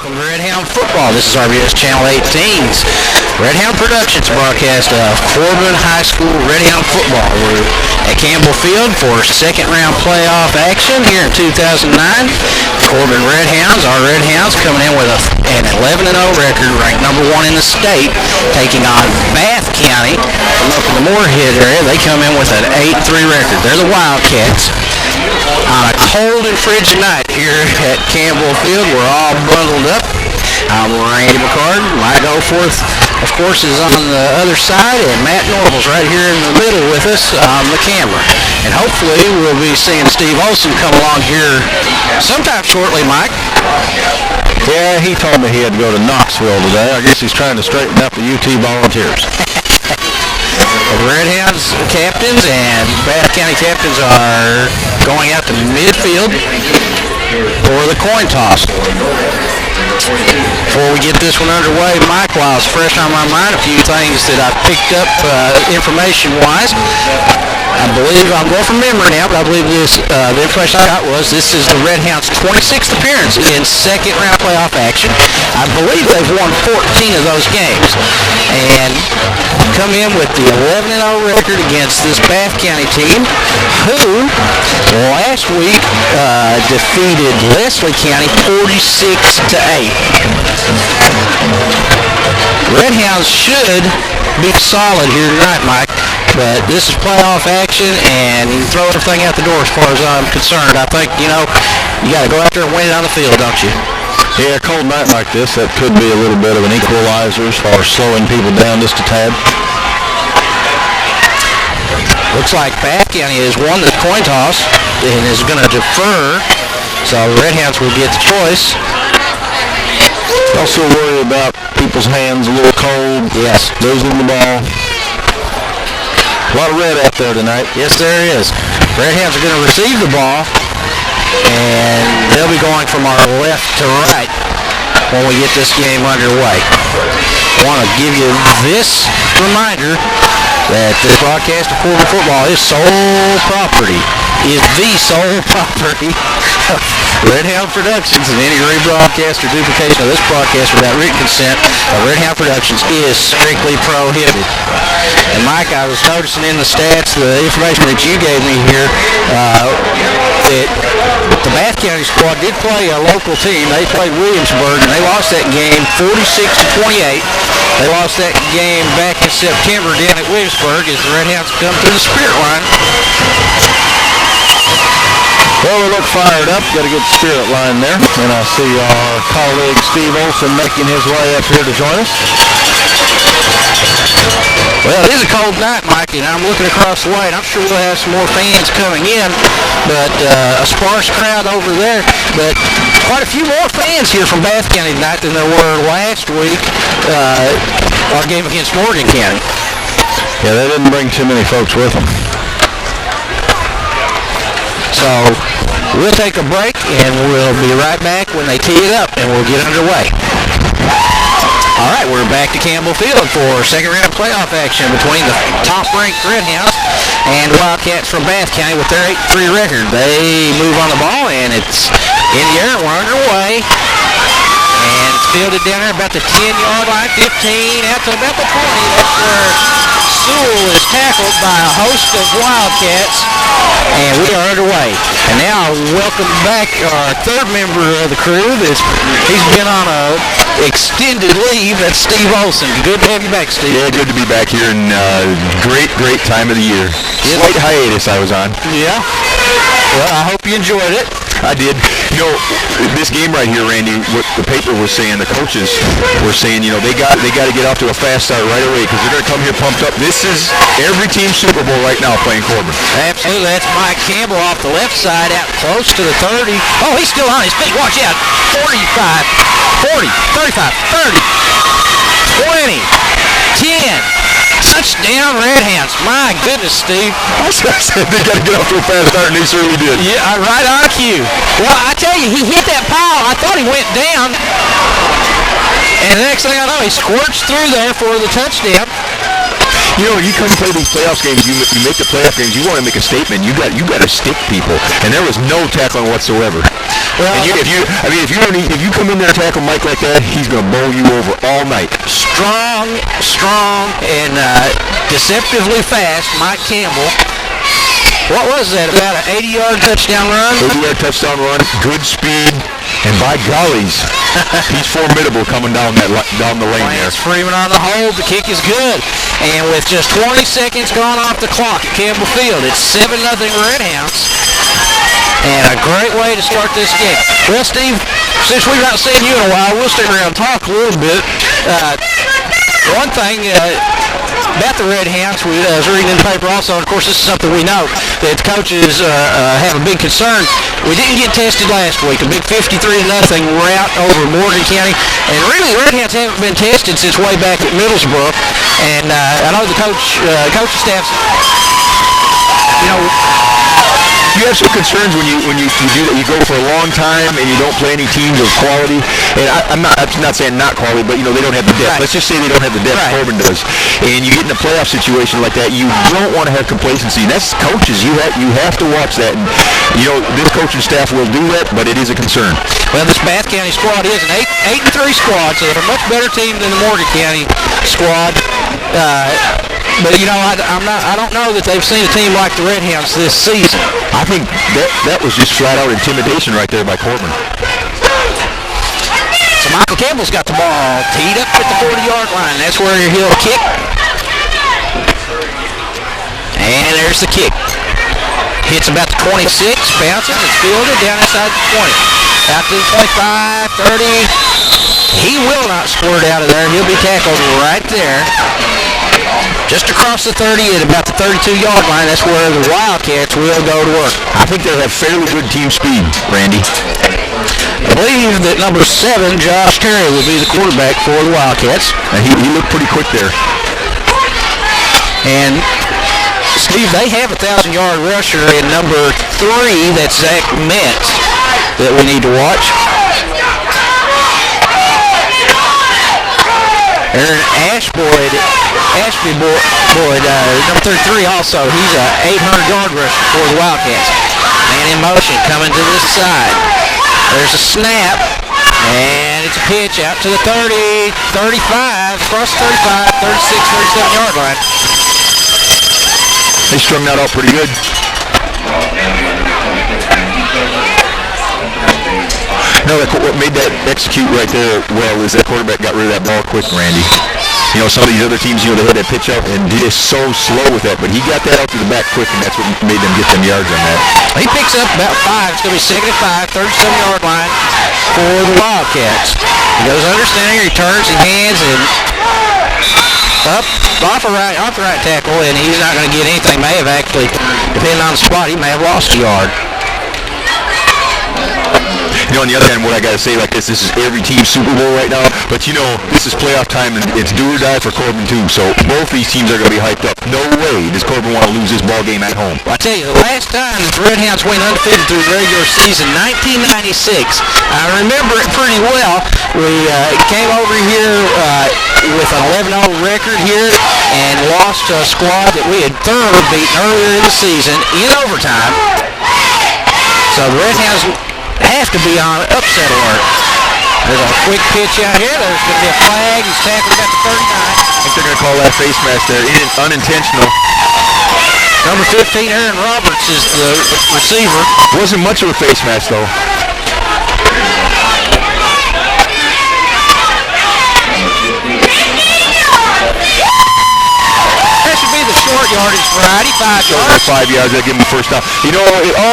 welcome to Redhound Football. This is RBS Channel 18's Redhound Productions broadcast of Corbin High School Redhound Football. We're at Campbell Field for second round playoff action here in 2009. Corbin Redhounds, our Redhounds, coming in with an 11-0 record, ranked number 1 in the state, taking on Bath County from up in the Moorhead area. They come in with an 8-3 record. They're the Wildcats. On a cold and frigid night here at Campbell Field, we're all bundled up. I'm Randy McCard. My go-forth, of course, is on the other side, and Matt Norval's right here in the middle with us on the camera. And hopefully we'll be seeing Steve Olson come along here sometime shortly, Mike. Yeah, he told me he had to go to Knoxville today. I guess he's trying to straighten out the UT Volunteers. The Redhounds captains and Bath County captains are going out to midfield for the coin toss. Before we get this one underway, Mike, while it's fresh on my mind, a few things that I picked up information-wise. I believe, I'm going from memory now, but I believe this, the information I got was this is the Redhounds' 26th appearance in second round playoff action. I believe they've won 14 of those games and come in with the 11-0 record against this Bath County team, who last week defeated Leslie County 46-8. Redhounds should be solid here tonight, Mike. But this is playoff action, and you throw everything out the door as far as I'm concerned. I think, you got to go out there and win it on the field, don't you? Yeah, a cold night like this, that could be a little bit of an equalizer as far as slowing people down just a tad. Looks like Bath County has won the coin toss and is going to defer, so the Redhounds will get the choice. Also worry about people's hands a little cold. Yes. Losing the ball. A lot of red out there tonight. Yes, there is. Redhounds are going to receive the ball, and they'll be going from our left to right when we get this game underway. I want to give you this reminder that this broadcast of Corbin football is sole property, is the sole property of Redhound Productions, and any rebroadcast or duplication of this broadcast without written consent of Redhound Productions is strictly prohibited. And Mike, I was noticing in the stats, the information that you gave me here, that the Bath County squad did play a local team. They played Williamsburg, and they lost that game 46-28. They lost that game back in September down at Williamsburg as the Redhounds come to the spirit line. Well, we look fired up. Got a good spirit line there. And I see our colleague Steve Olson making his way up here to join us. Well, it is a cold night, Mike, and I'm looking across the way, and I'm sure we'll have some more fans coming in, but a sparse crowd over there. But quite a few more fans here from Bath County tonight than there were last week, our game against Morgan County. Yeah, they didn't bring too many folks with them. So we'll take a break, and we'll be right back when they tee it up, and we'll get underway. All right, we're back to Campbell Field for second round playoff action between the top-ranked Redhounds and Wildcats from Bath County with their 8-3 record. They move on the ball, and it's in the air. We're underway. And it's fielded down there about the 10-yard line, 15, out to about the 20. That's where Sewell is tackled by a host of Wildcats, and we are underway. And now, welcome back our third member of the crew. He's been on a extended leave. That's Steve Olson. Good to have you back, Steve. Yeah, good to be back here, and great time of the year. Slight hiatus I was on. Yeah. Well, I hope you enjoyed it. I did. This game right here, Randy, what the paper was saying, the coaches were saying, they got to get off to a fast start right away because they're going to come here pumped up. This is every team Super Bowl right now playing Corbin. Absolutely. That's Mike Campbell off the left side out close to the 30. Oh, he's still on his feet. Watch out. 45, 40, 35, 30, 20, 10. Touchdown, Redhounds. My goodness, Steve. I said they got to get off to a fast start, and they certainly did. Yeah, right on cue. Well, I tell you, he hit that pile. I thought he went down. And the next thing I know, he squirts through there for the touchdown. You come play these playoff games, you make the playoff games, you want to make a statement, you got to stick people, and there was no tackling whatsoever. Well, and if you come in there and tackle Mike like that, he's going to bowl you over all night. Strong, and deceptively fast, Mike Campbell. What was that, about an 80-yard touchdown run? 80-yard touchdown run, good speed, and by gollies, he's formidable coming down the lane there. Lance Freeman on the hold. The kick is good. And with just 20 seconds gone off the clock at Campbell Field, it's 7-0 Redhounds. And a great way to start this game. Well, Steve, since we've not seen you in a while, we'll stick around and talk a little bit. One thing about the Redhounds, we was reading in the paper also, and of course this is something we know, that coaches have a big concern. We didn't get tested last week, a big 53-0 rout over Morgan County, and really the Redhounds haven't been tested since way back at Middlesbrough, and I know the coaching staff's, you have some concerns when you do that. You go for a long time and you don't play any teams of quality. And I'm not saying not quality, but they don't have the depth. Right. Let's just say they don't have the depth Corbin does. And you get in a playoff situation like that, you don't want to have complacency. And that's coaches. You have to watch that. And this coaching staff will do that, but it is a concern. Well, this Bath County squad is an 8-3 squad, so they're a much better team than the Morgan County squad. But I don't know that they've seen a team like the Redhounds this season. I think that was just flat out intimidation right there by Corbin. So Michael Campbell's got the ball teed up at the 40-yard line. That's where he'll kick. And there's the kick. Hits about the 26, bounces, it's fielded down inside the 20. Out to the 25, 30. He will not squirt out of there. He'll be tackled right there. Just across the 30 at about the 32-yard line. That's where the Wildcats will go to work. I think they'll have fairly good team speed, Randy. I believe that number 7, Josh Terry, will be the quarterback for the Wildcats. And he looked pretty quick there. And Steve, they have a 1,000-yard rusher in number 3. That's Zach Metz that we need to watch. Aaron Ashby Boyd, number 33 also. He's a 800-yard rusher for the Wildcats. Man in motion coming to this side. There's a snap, and it's a pitch out to the 30, 35, across the 35, 36, 37-yard line. They strung that out pretty good. No, what made that execute right there well is that quarterback got rid of that ball quick, Randy. Some of these other teams, they had that pitch up and did it so slow with that, but he got that out to the back quick, and that's what made them get them yards on that. He picks up about 5. It's going to be 2nd and 5, 37-yard line for the Wildcats. He goes under center, he turns, he hands, and off the right tackle, and he's not going to get anything. May have actually, depending on the spot, he may have lost a yard. On the other hand, what I got to say like this is every team's Super Bowl right now, but this is playoff time and it's do or die for Corbin too, so both these teams are going to be hyped up. No way does Corbin want to lose this ball game at home. I tell you, the last time the Redhounds went undefeated through the regular season, 1996, I remember it pretty well. We came over here with an 11-0 record here and lost to a squad that we had thoroughly beaten earlier in the season in overtime. So the Redhounds have to be on upset alert. There's a quick pitch out here. There's going to be a flag. He's tackled about the 39. I think they're going to call that face mask there. Unintentional. Number 15, Aaron Roberts, is the receiver. Wasn't much of a face mask, though. The short yardage variety, 5 yards. 5 yards, they'll give him the first down. It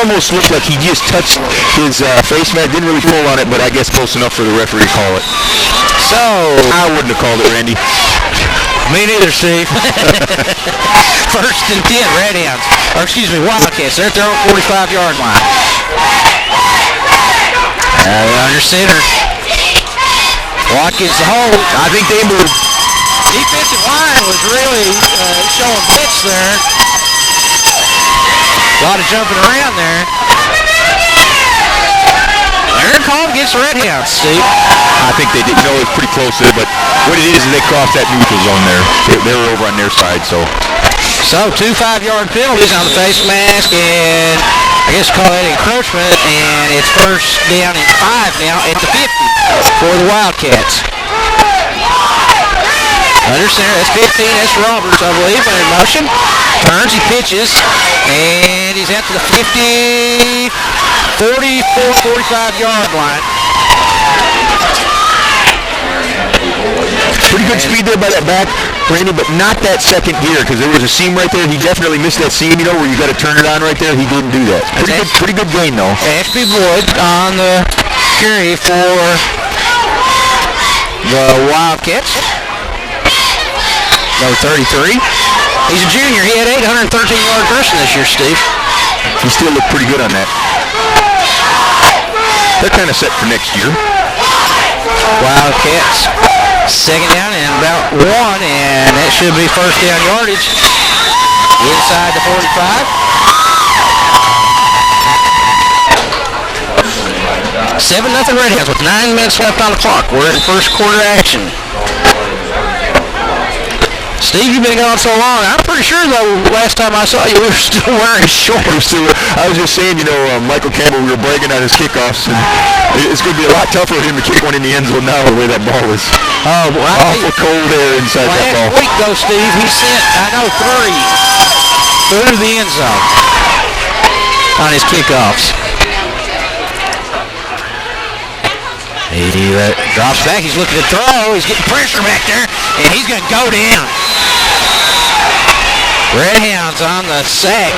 almost looked like he just touched his face mask. Didn't really pull on it, but I guess close enough for the referee to call it. So I wouldn't have called it, Randy. Me neither, Steve. First and 10, Redhounds. Wildcats. They're at their own 45-yard line. Under center. Watkins the hold. I think they moved. Defensive line was really showing bits there. A lot of jumping around there. Aaron call against the Redhounds, Steve. I think they didn't know it was pretty close there, but what it is they crossed that neutral zone there. They were over on their side, so. So 2 5-yard penalties on the face mask, and I guess call that encroachment, and it's first down and 5 now at the 50 for the Wildcats. Under center, that's 15, that's Roberts, I believe, in motion. Turns, he pitches, and he's out to the 50, 44, 45-yard line. Pretty good speed there by that back, Randy, but not that second gear, because there was a seam right there. He definitely missed that seam, where you got to turn it on right there. He didn't do that. Pretty good gain, though. Ashby Boyd on the carry for the Wildcats. Number 33. He's a junior. He had 813-yard person this year, Steve. He still looked pretty good on that. They're kind of set for next year. Wildcats. Second down and about 1, and that should be first down yardage inside the 45. 7-0 Redhounds with 9 minutes left on the clock. We're in first quarter action. Steve, you've been gone so long. I'm pretty sure, though, last time I saw you, we were still wearing shorts. I was just saying, Michael Campbell, we were bragging on his kickoffs, and it's going to be a lot tougher for him to kick one in the end zone now the way that ball is. Oh, well, awful cold air inside that ball. Last week, though, Steve, he sent, 3 through the end zone on his kickoffs. He drops back. He's looking to throw. He's getting pressure back there, and he's going to go down. Redhounds on the sack.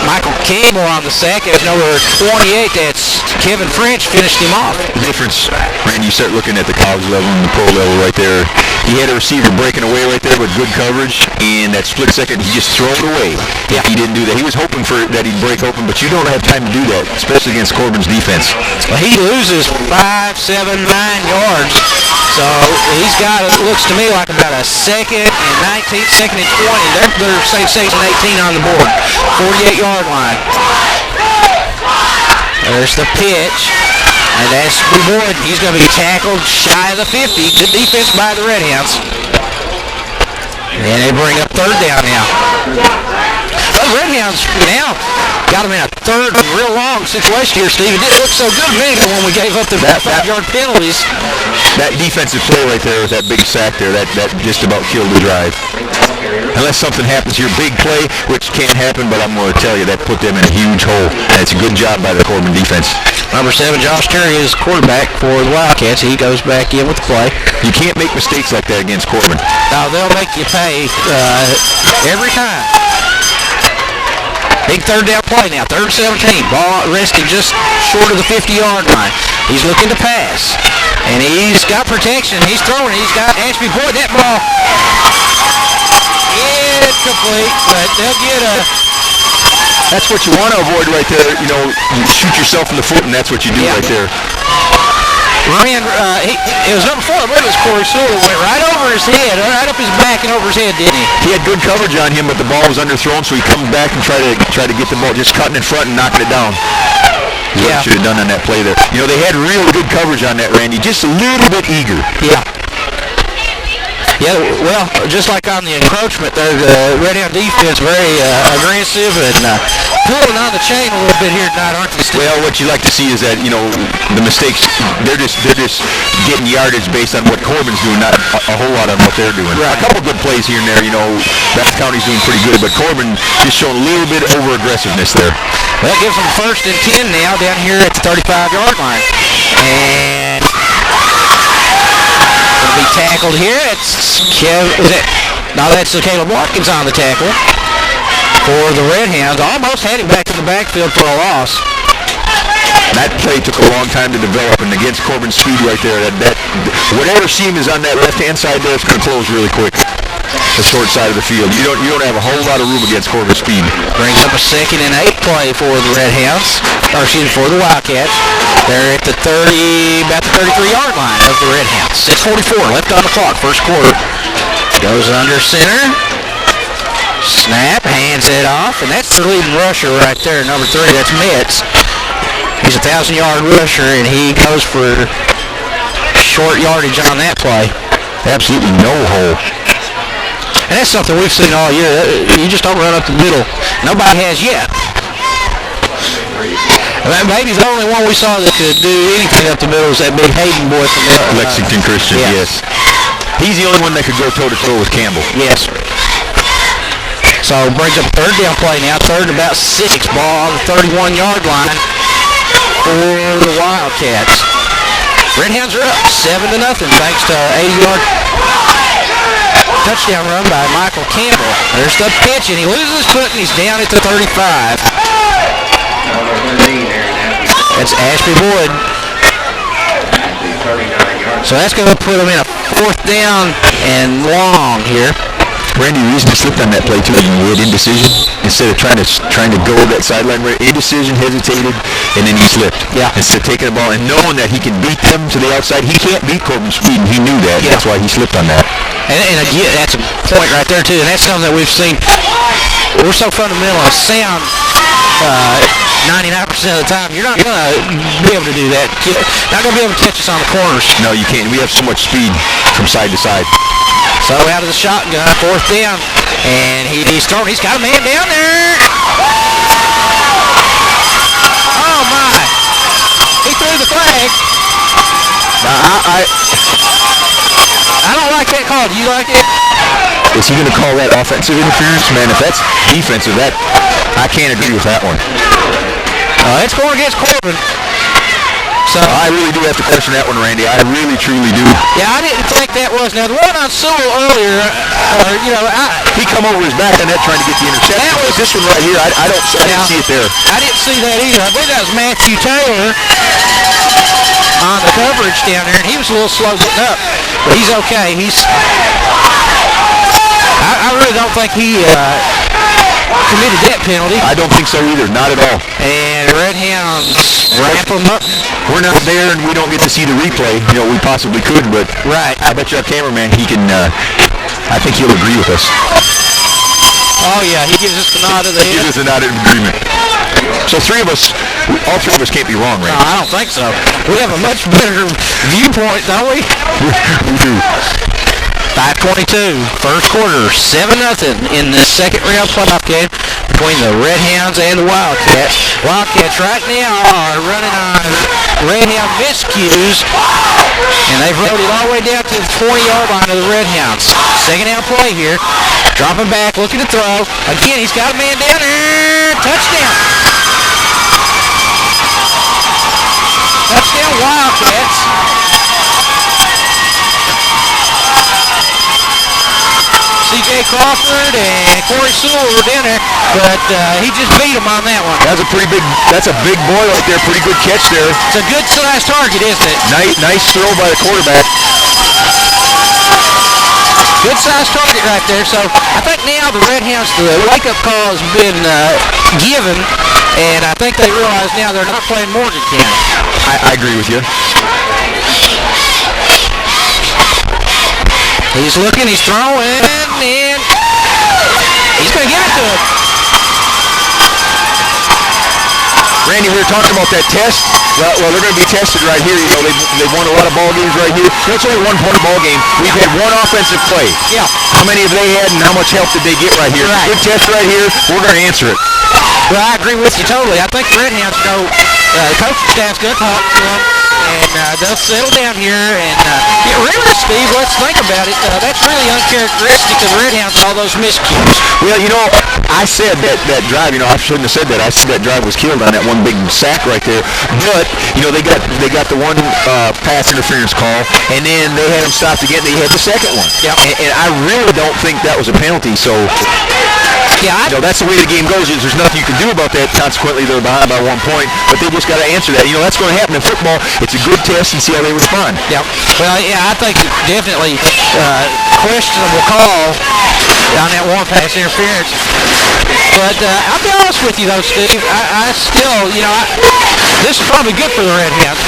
Michael Campbell on the sack. There's number 28. That's Kevin French finished him off. The difference, Randy, you start looking at the college level and the pro level right there. He had a receiver breaking away right there with good coverage, and that split second, he just threw it away. Yeah. He didn't do that. He was hoping for that he'd break open, but you don't have time to do that, especially against Corbin's defense. Well, he loses 5, 7, 9 yards. So he's got, it looks to me like about a second and 19, second and 20. They're say second and 18 on the board. 48-yard line. There's the pitch. And that's Boyd. He's going to be tackled shy of the 50. Good defense by the Redhounds. And they bring up third down now. The Redhounds now got him in a third and real long situation here, Steve. It didn't look so good a minute ago when we gave up the 5-yard penalties. That defensive play right there with that big sack there, that just about killed the drive. Unless something happens here, big play, which can't happen, but I'm going to tell you, that put them in a huge hole. And it's a good job by the Corbin defense. Number 7, Josh Terry is quarterback for the Wildcats. He goes back in with the play. You can't make mistakes like that against Corbin. Now, they'll make you pay every time. Big third down play now, 3rd and 17. Ball resting just short of the 50-yard line. He's looking to pass. And he's got protection. He's throwing. He's got Ashby Boyd. That ball incomplete, but they'll get a... That's what you want to avoid right there. You shoot yourself in the foot, and that's what you do right there. It was number 4, I believe it was Corey Sewell, went right over his head, right up his back and over his head, didn't he? He had good coverage on him, but the ball was underthrown, so he comes back and try to get the ball, just cutting in front and knocking it down. What he should have done on that play there. They had real good coverage on that, Randy, just a little bit eager. Yeah. Yeah, well, just like on the encroachment, the Redhound defense very aggressive and pulling on the chain a little bit here tonight, aren't they, Steve? Well, what you like to see is that, the mistakes, they're just getting yardage based on what Corbin's doing, not a whole lot on what they're doing. Right. A couple good plays here and there, Bath County's doing pretty good, but Corbin just showing a little bit over-aggressiveness there. Well, that gives them 1st and 10 now down here at the 35-yard line. And... be tackled here. It's that's Caleb Watkins on the tackle for the Redhounds. Almost had him back in the backfield for a loss. That play took a long time to develop, and against Corbin's speed right there, that whatever seam is on that left-hand side there, it's going to close really quick. The short side of the field. You don't have a whole lot of room against Corbin's speed. Brings up a 2nd and 8 play for the Redhounds, for the Wildcats. They're at the 30, about the 33-yard line of the Redhounds. 6:44 left on the clock, first quarter. Goes under center. Snap, hands it off, and that's their leading rusher right there, number 3. That's Metz. He's a 1,000-yard rusher, and he goes for short yardage on that play. Absolutely no hole. And that's something we've seen all year. You just don't run up the middle. Nobody has yet. Maybe the only one we saw that could do anything up the middle was that big Hayden boy from Lexington Christian, yes. He's the only one that could go toe-to-toe with Campbell. Yes. So brings up third down play now. Third and about 6. Ball on the 31-yard line for the Wildcats. Redhounds are up 7-0 thanks to 80-yard touchdown run by Michael Campbell. There's the pitch, and he loses his foot, and he's down at the 35. That's Ashby Boyd. So that's going to put him in a 4th down and long here. Randy, the reason he slipped on that play too is he had indecision. Instead of trying to go that sideline, indecision, hesitated, and then he slipped. Yeah. Instead of taking the ball and knowing that he can beat them to the outside, he can't beat Corbin's speed, and he knew that. Yeah. That's why he slipped on that. And again, that's a point right there too, and that's something that we've seen. We're so fundamental and sound 99% of the time. You're not going to be able to do that. You're not going to be able to catch us on the corners. No, you can't. We have so much speed from side to side. So out of the shotgun, 4th down, and he's thrown. He's got a man down there. Oh my! He threw the flag. Now, I don't like that call. Do you like it? is he going to call that offensive interference? Man, if that's defensive, I can't agree with that one. It's going against Corbin. So I really do have to question that one, Randy. I really, truly do. Yeah, I didn't think that was. Now, the one on Sewell earlier, he come over his back on that trying to get the interception. That was this one right here. I didn't see it there. I didn't see that either. I believe that was Matthew Taylor on the coverage down there, and he was a little slow getting up, but he's okay. I really don't think he committed that penalty. I don't think so either. Not at all. And Redhounds wrap him up. We're not there, and we don't get to see the replay. We possibly could, but right. I bet you our cameraman, he can. I think he'll agree with us. Oh yeah, he gives us the nod of the head. He gives us a nod of agreement. So all three of us can't be wrong, right? No, I don't think so. We have a much better viewpoint, don't we? We do. 5:22, first quarter, 7-0 in the second round playoff game between the Redhounds and the Wildcats. Wildcats right now are running on Redhound miscues, and they've rode it all the way down to the 20-yard line of the Redhounds. Second down play here, dropping back, looking to throw. Again, he's got a man down there. Touchdown. Touchdown Wildcats. C.J. Crawford and Corey Sewell were down there, but he just beat him on that one. That's a big boy right there. Pretty good catch there. It's a good sized target, isn't it? Nice throw by the quarterback. Good sized target right there. So I think now the Redhounds, the wake-up call has been given, and I think they realize now they're not playing Morgan County. I agree with you. He's looking, he's throwing, and he's going to give it to him. Randy, we were talking about that test. Well, they're going to be tested right here. They've won a lot of ball games right here. It's only 1 point ball game. We've had one offensive play. Yeah. How many have they had, and how much help did they get right here? Right. Good test right here. We're going to answer it. Well, I agree with you totally. I think the Redhounds know the coaching staff's going to talk to them, and they'll settle down here. And really, Steve, let's think about it. That's really uncharacteristic of the Redhounds, all those miscues. Well, I said that drive. I shouldn't have said that. I said that drive was killed on that one big sack right there. But they got the one pass interference call, and then they had him stopped again. They had the second one. Yeah. And I really don't think that was a penalty. So. Yeah, that's the way the game goes. There's nothing you can do about that. Consequently, they're behind by 1 point, but they just got to answer that. That's going to happen in football. It's a good test and see how they respond. Yeah. Well, yeah, I think definitely questionable call on that one pass interference. But I'll be honest with you, though, Steve. I still, this is probably good for the Redhounds.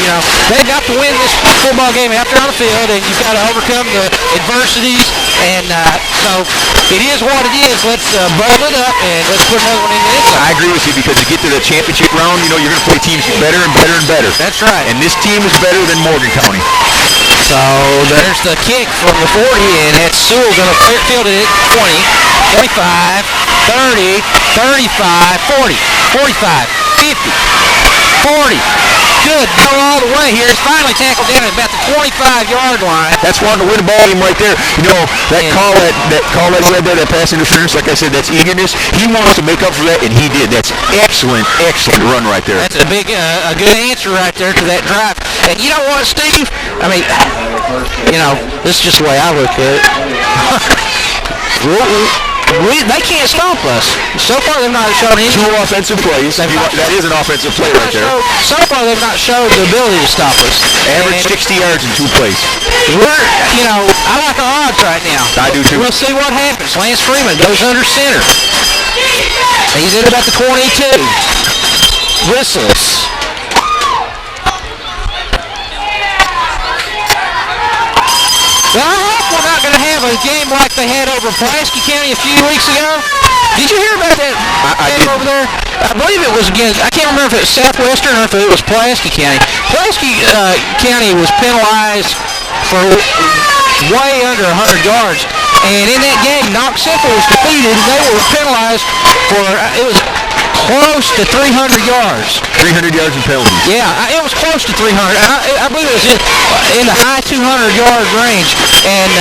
They've got to win this football game out there on the field, and you've got to overcome the adversities. And so it is what it is. Let's bubble it up, and let's put another one in the end zone. I agree with you, because to get to the championship round, you're going to play teams better and better and better. That's right. And this team is better than Morgan County. So there's the kick from the 40, and that's Sewell going to field it at 20, 25, 30, 35, 40, 45. 50, 40. Good, go all the way here. He's finally tackled down at about the 25-yard line. That's one to win a ball game right there. You know, that call that he had there, that pass interference, like I said, that's eagerness. He wants to make up for that, and he did. That's excellent run right there. That's a good answer right there to that drive. And you know what, Steve? I mean, you know, this is just the way I look at it. They can't stop us. So far, they've not shown any. 2 offensive plays. That is an offensive play right there. So far, they've not shown the ability to stop us. Average 60 yards in 2 plays. I like our odds right now. I do too. We'll see what happens. Lance Freeman goes under center. He's in about the 22. Whistles. Well, I hope we're not going to have a game like they had over Pulaski County a few weeks ago. Did you hear about that game over there? I believe it was against, I can't remember if it was Southwestern or if it was Pulaski County. Pulaski County was penalized for way under 100 yards. And in that game, Knox Central was defeated. They were penalized for, it was close to 300 yards. 300 yards in penalties. Yeah, it was close to 300. I believe it was in the high 200-yard range. And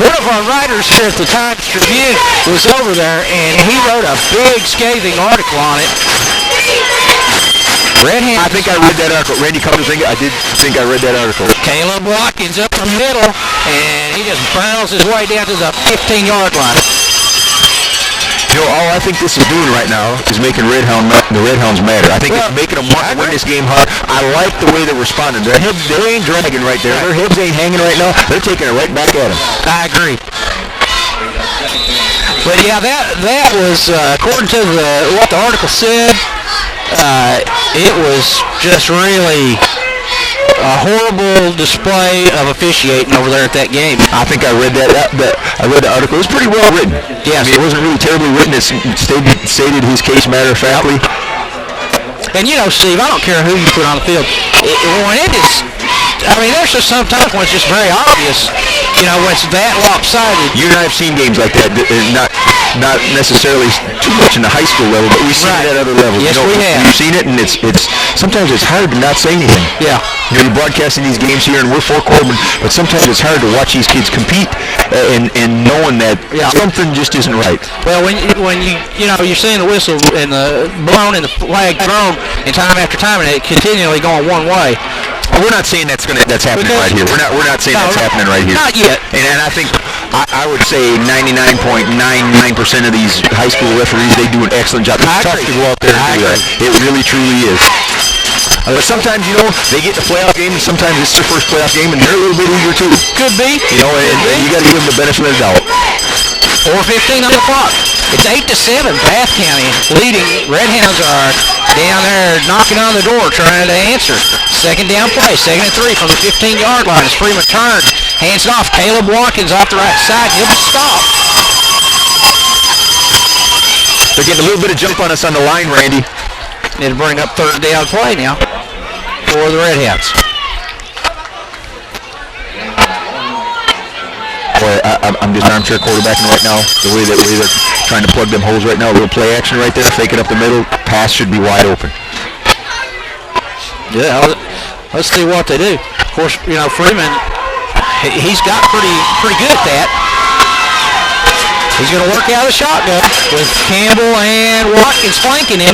one of our writers here at the Times Tribune was over there, and he wrote a big scathing article on it. Redhound. I think I read that article. Randy, come to think, I did think I read that article. Caleb Watkins up the middle, and he just barrels his way down to the 15-yard line. You know, all I think this is doing right now is making the Redhounds matter. I think it's making them want to win this game hard. I like the way they're responding. They ain't dragging right there. Their hips ain't hanging right now. They're taking it right back at them. I agree. But yeah, that was according to what the article said. It was just really a horrible display of officiating over there at that game. I think I read that. I read the article. It was pretty well written. Yes. I mean, it wasn't really terribly written. It stated his case matter-of-factly. And you know, Steve, I don't care who you put on the field. There's just sometimes when it's just very obvious. You know, when it's that lopsided. You and I have seen games like that. Not necessarily too much in the high school level, but we've seen it at other levels. Yes, we have. We've seen it, and it's sometimes it's hard to not say anything. Yeah. You know, you're broadcasting these games here, and we're for Corbin, but sometimes it's hard to watch these kids compete and knowing that something just isn't right. Well, when you're seeing the whistle and the blown and the flag thrown and time after time, and it continually going one way. We're not saying that's happening right here. We're not saying that's happening right here. Not yet. And I think I would say 99.99% of these high school referees, they do an excellent job. It's tough to go out there and do that. It really truly is. But sometimes, you know, they get the playoff game, and sometimes it's their first playoff game, and they're a little bit eager too. Could be. You know, and you got to give them the benefit of the doubt. 4:15 on the clock. It's 8-7. Bath County leading. Redhounds are down there knocking on the door trying to answer. Second down play. 2nd and 3 from the 15-yard line. As Freeman turns, hands it off. Caleb Watkins off the right side. He'll be stopped. They're getting a little bit of jump on us on the line, Randy. Need to bring up 3rd down play now for the Redhounds. Boy, I'm just armchair quarterbacking right now. The way they're trying to plug them holes right now. A little play action right there. Fake it up the middle. Pass should be wide open. Yeah, let's see what they do. Of course, you know, Freeman, he's got pretty good at that. He's going to work out a shotgun with Campbell and Watkins flanking him.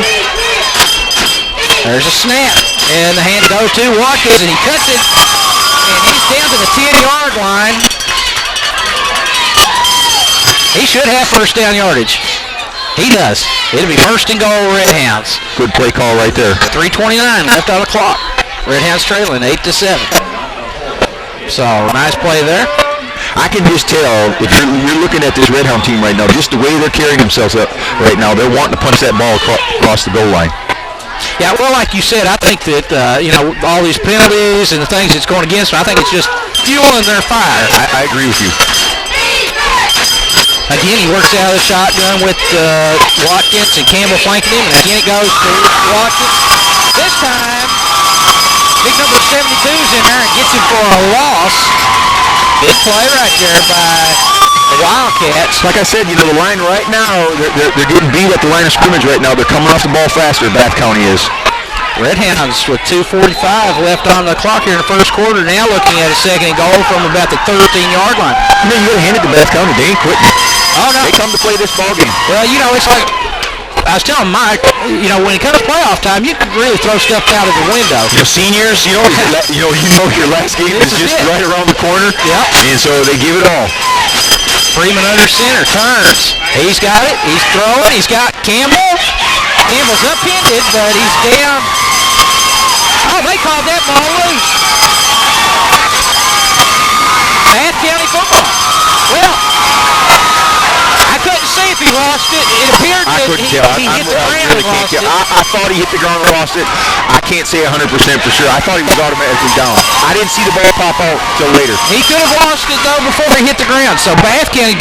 There's a snap, and the hand goes to Watkins, and he cuts it, and he's down to the 10-yard line. He should have first down yardage. He does. It'll be 1st and goal, Redhounds. Good play call right there. 3:29 left on the clock. Redhounds trailing 8-7. So, nice play there. I can just tell, if you're looking at this Redhound team right now, just the way they're carrying themselves up right now, they're wanting to punch that ball across the goal line. Yeah, well, like you said, I think that, all these penalties and the things that's going against them, I think it's just fueling their fire. I agree with you. Again, he works out of the shotgun with Watkins and Campbell flanking him, and again it goes to Watkins. This time, big number 72's in there and gets him for a loss. Big play right there by the Wildcats. Like I said, the line right now, they're getting beat at the line of scrimmage right now. They're coming off the ball faster, Bath County is. Redhounds with 2:45 left on the clock here in the first quarter. Now looking at a second and goal from about the 13-yard line. You got to hand it to Bath County. They ain't quitting. Oh, no. They come to play this ball game. Well, it's like I was telling Mike, when it comes to playoff time, you can really throw stuff out of the window. Seniors, your last game is just right around the corner. Yep. And so they give it all. Freeman under center, turns. He's got it. He's throwing. He's got Campbell. Campbell's upended, but he's down. Oh, they called that ball loose. Bath County football. Well, I couldn't see if he lost it. It appeared that he hit the ground and lost it. I thought he hit the ground and lost it. I can't say 100% for sure. I thought he was automatically down. I didn't see the ball pop out till later. He could have lost it, though, before he hit the ground. So Bath County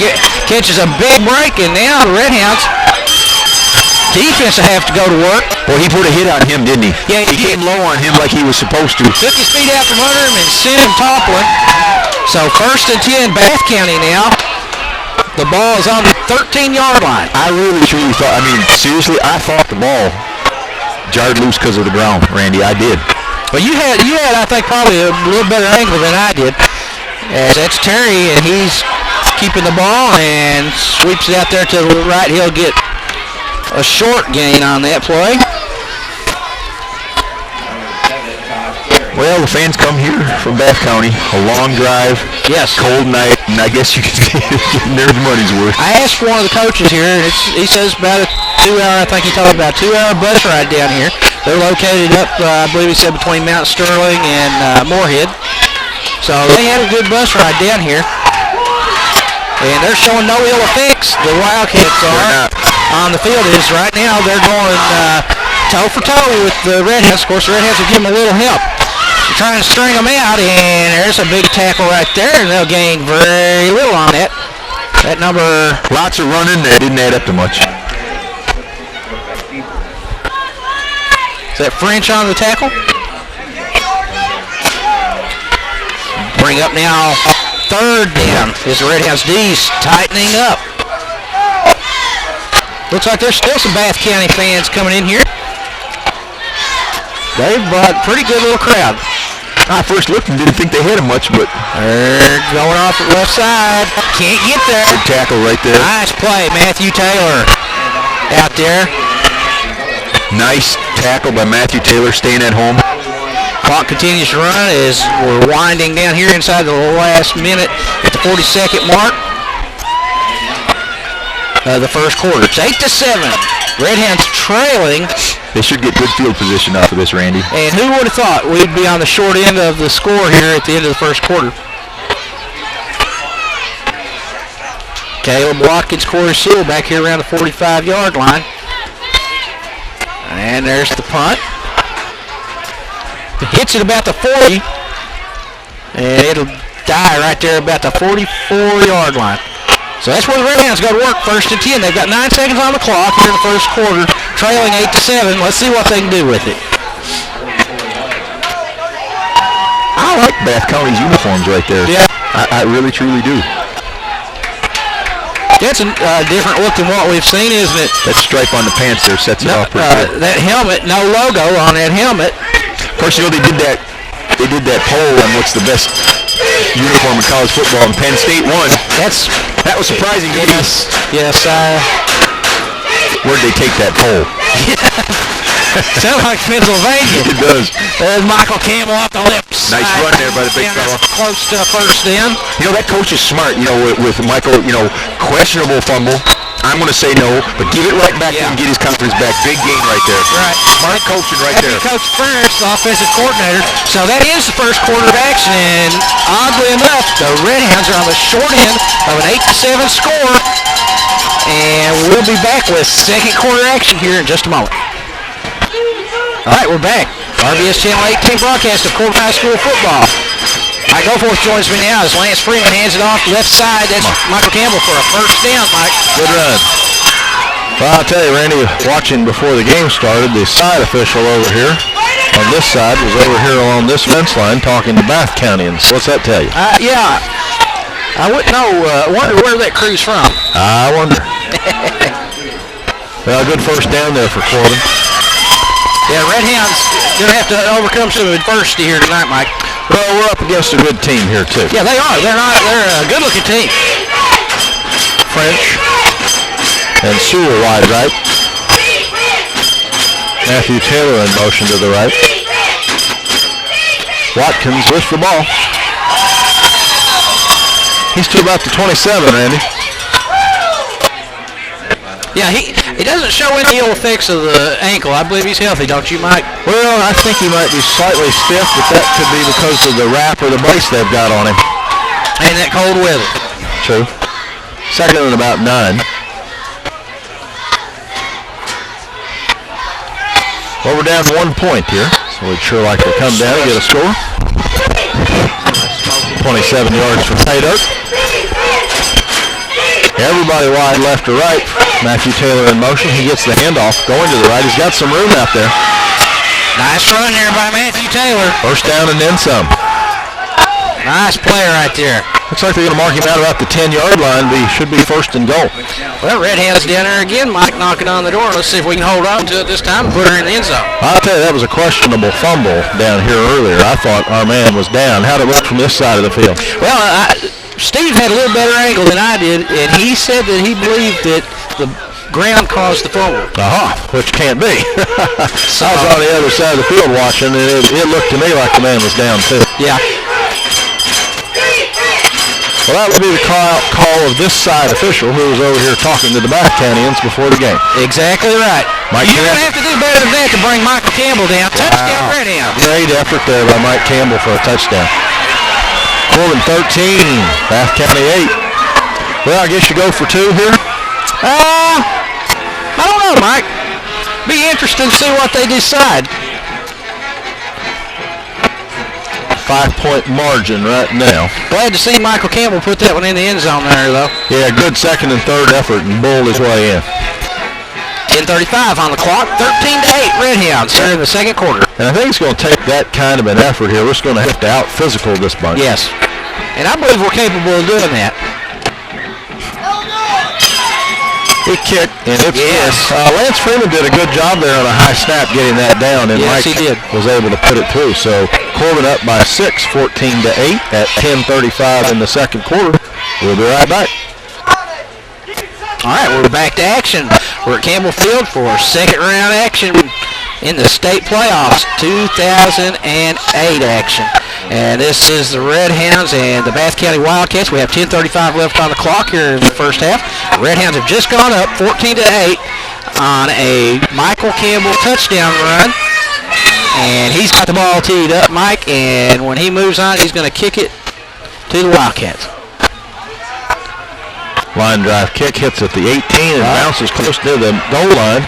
catches a big break, and now the Redhounds defense will have to go to work. Well, he put a hit on him, didn't he? Yeah, he came low on him like he was supposed to. Took his feet out from under him and sent him toppling. So 1st and 10, Bath County now. The ball is on the 13-yard line. I really, truly thought, seriously, I thought the ball jarred loose because of the ground, Randy. I did. Well, you had, I think, probably a little better angle than I did. As that's Terry, and he's keeping the ball and sweeps it out there to the right. He'll get a short gain on that play. Well, the fans come here from Bath County. A long drive. Yes. Cold night, and I guess you can see their money's worth. I asked one of the coaches here, and he says about a 2-hour, I think he talked about a 2-hour bus ride down here. They're located up, I believe he said, between Mount Sterling and Moorhead. So they had a good bus ride down here. And they're showing no ill effects. The Wildcats are on the field. Is right now they're going toe for toe with the Redhounds. Of course, the Redhounds will give them a little help. They're trying to string them out, and there's a big tackle right there, and they'll gain very little on that. That number... Lots of running. That didn't add up to much. Is that French on the tackle? Bring up now 3rd down. Is the Redhounds D's tightening up. Looks like there's still some Bath County fans coming in here. They've brought a pretty good little crowd. I first looked and didn't think they had him much, but they're going off the left side. Can't get there. Good tackle right there. Nice play. Matthew Taylor out there. Nice tackle by Matthew Taylor, staying at home. Clock continues to run as we're winding down here inside the last minute at the 42nd mark. The first quarter. It's 8-7. Redhounds trailing. They should get good field position off of this, Randy. And who would have thought we'd be on the short end of the score here at the end of the first quarter. Caleb Watkins, Corey Sewell back here around the 45-yard line. And there's the punt. It hits it about the 40. And it'll die right there about the 44-yard line. So that's where the Redhounds go to work, 1st and 10. They've got 9 seconds on the clock here in the first quarter, trailing 8-7. Let's see what they can do with it. I like Bath County's uniforms right there. Yeah. I really, truly do. That's a different look than what we've seen, isn't it? That stripe on the pants there sets it off pretty good. That helmet, no logo on that helmet. Of course, they did that poll on what's the best uniform in college football, and Penn State won. That was surprising. Yes. Where'd they take that poll? Sounds like Pennsylvania. It does. There's Michael Campbell off the left side. Nice run there by the big fella. Close to 1st down. That coach is smart, with Michael, questionable fumble. I'm going to say no, but give it right back and get his confidence back. Big gain right there. Right. Smart coaching right there. Coach Ferris, the offensive coordinator. So that is the first quarter of action, and oddly enough, the Redhounds are on the short end of an 8-7 score. And we'll be back with second quarter action here in just a moment. All right, we're back. RBS Channel 18 broadcast of Corbin High School football. Mike Goforth joins me now as Lance Freeman hands it off left side. That's Michael Campbell for a 1st down, Mike. Good run. Well, I'll tell you, Randy, watching before the game started, the side official over here on this side was over here along this fence line talking to Bath Countyans. What's that tell you? Yeah. I wouldn't know. Wonder where that crew's from. I wonder. Well, good first down there for Corbin. Yeah, Redhound's going to have to overcome some adversity here tonight, Mike. Well, we're up against a good team here, too. Yeah, they are. They're a good-looking team. French and Sewell wide right. Matthew Taylor in motion to the right. Watkins with the ball. He's to about the 27, Randy. Yeah, he doesn't show any ill effects of the ankle. I believe he's healthy, don't you, Mike? Well, I think he might be slightly stiff, but that could be because of the wrap or the brace they've got on him. And that cold weather. True. Second and about 9. Well, we're down 1 point here, so we'd sure like to come down and get a score. 27 yards for Taylor. Everybody wide left to right. Matthew Taylor in motion. He gets the handoff going to the right. He's got some room out there. Nice run there by Matthew Taylor. First down and then some. Nice play right there. Looks like they're going to mark him out about the 10-yard line. Should be first and goal. Well, Redhound's down there again. Mike knocking on the door. Let's see if we can hold on to it this time and put her in the end zone. I'll tell you, that was a questionable fumble down here earlier. I thought our man was down. How'd it look from this side of the field? Well, Steve had a little better angle than I did, and he said that he believed that the ground caused the fumble. Which can't be. I was on the other side of the field watching, and it looked to me like the man was down too. Yeah. Well, that would be the call of this side official who was over here talking to the Backhanians before the game. Exactly right. You're going to have to do better than that to bring Michael Campbell down. Touchdown, Redhound. Great effort there by Mike Campbell for a touchdown. Corbin 13, Bath County 8. Well, I guess you go for 2 here? I don't know, Mike. Be interesting to see what they decide. 5-point margin right now. Glad to see Michael Campbell put that one in the end zone there, though. Yeah, good second and third effort and bowled his way in. 10:35 on the clock. 13-8 Redhounds here in the second quarter. And I think it's going to take that kind of an effort here. We're just going to have to out-physical this bunch. Yes. And I believe we're capable of doing that. He kicked, and it's yes. Lance Freeman did a good job there on a high snap getting that down, and yes, Mike he did. was able to put it through. So Corbin up by 6, 14-8 at 10:35 in the second quarter. We'll be right back. All right, we're back to action. We're at Campbell Field for second round action in the state playoffs, 2008 action. And this is the Redhounds and the Bath County Wildcats. We have 10:35 left on the clock here in the first half. The Redhounds have just gone up 14-8 on a Michael Campbell touchdown run. And he's got the ball teed up, Mike, and when he moves on, he's going to kick it to the Wildcats. Line drive kick hits at the 18 and bounces close near the goal line.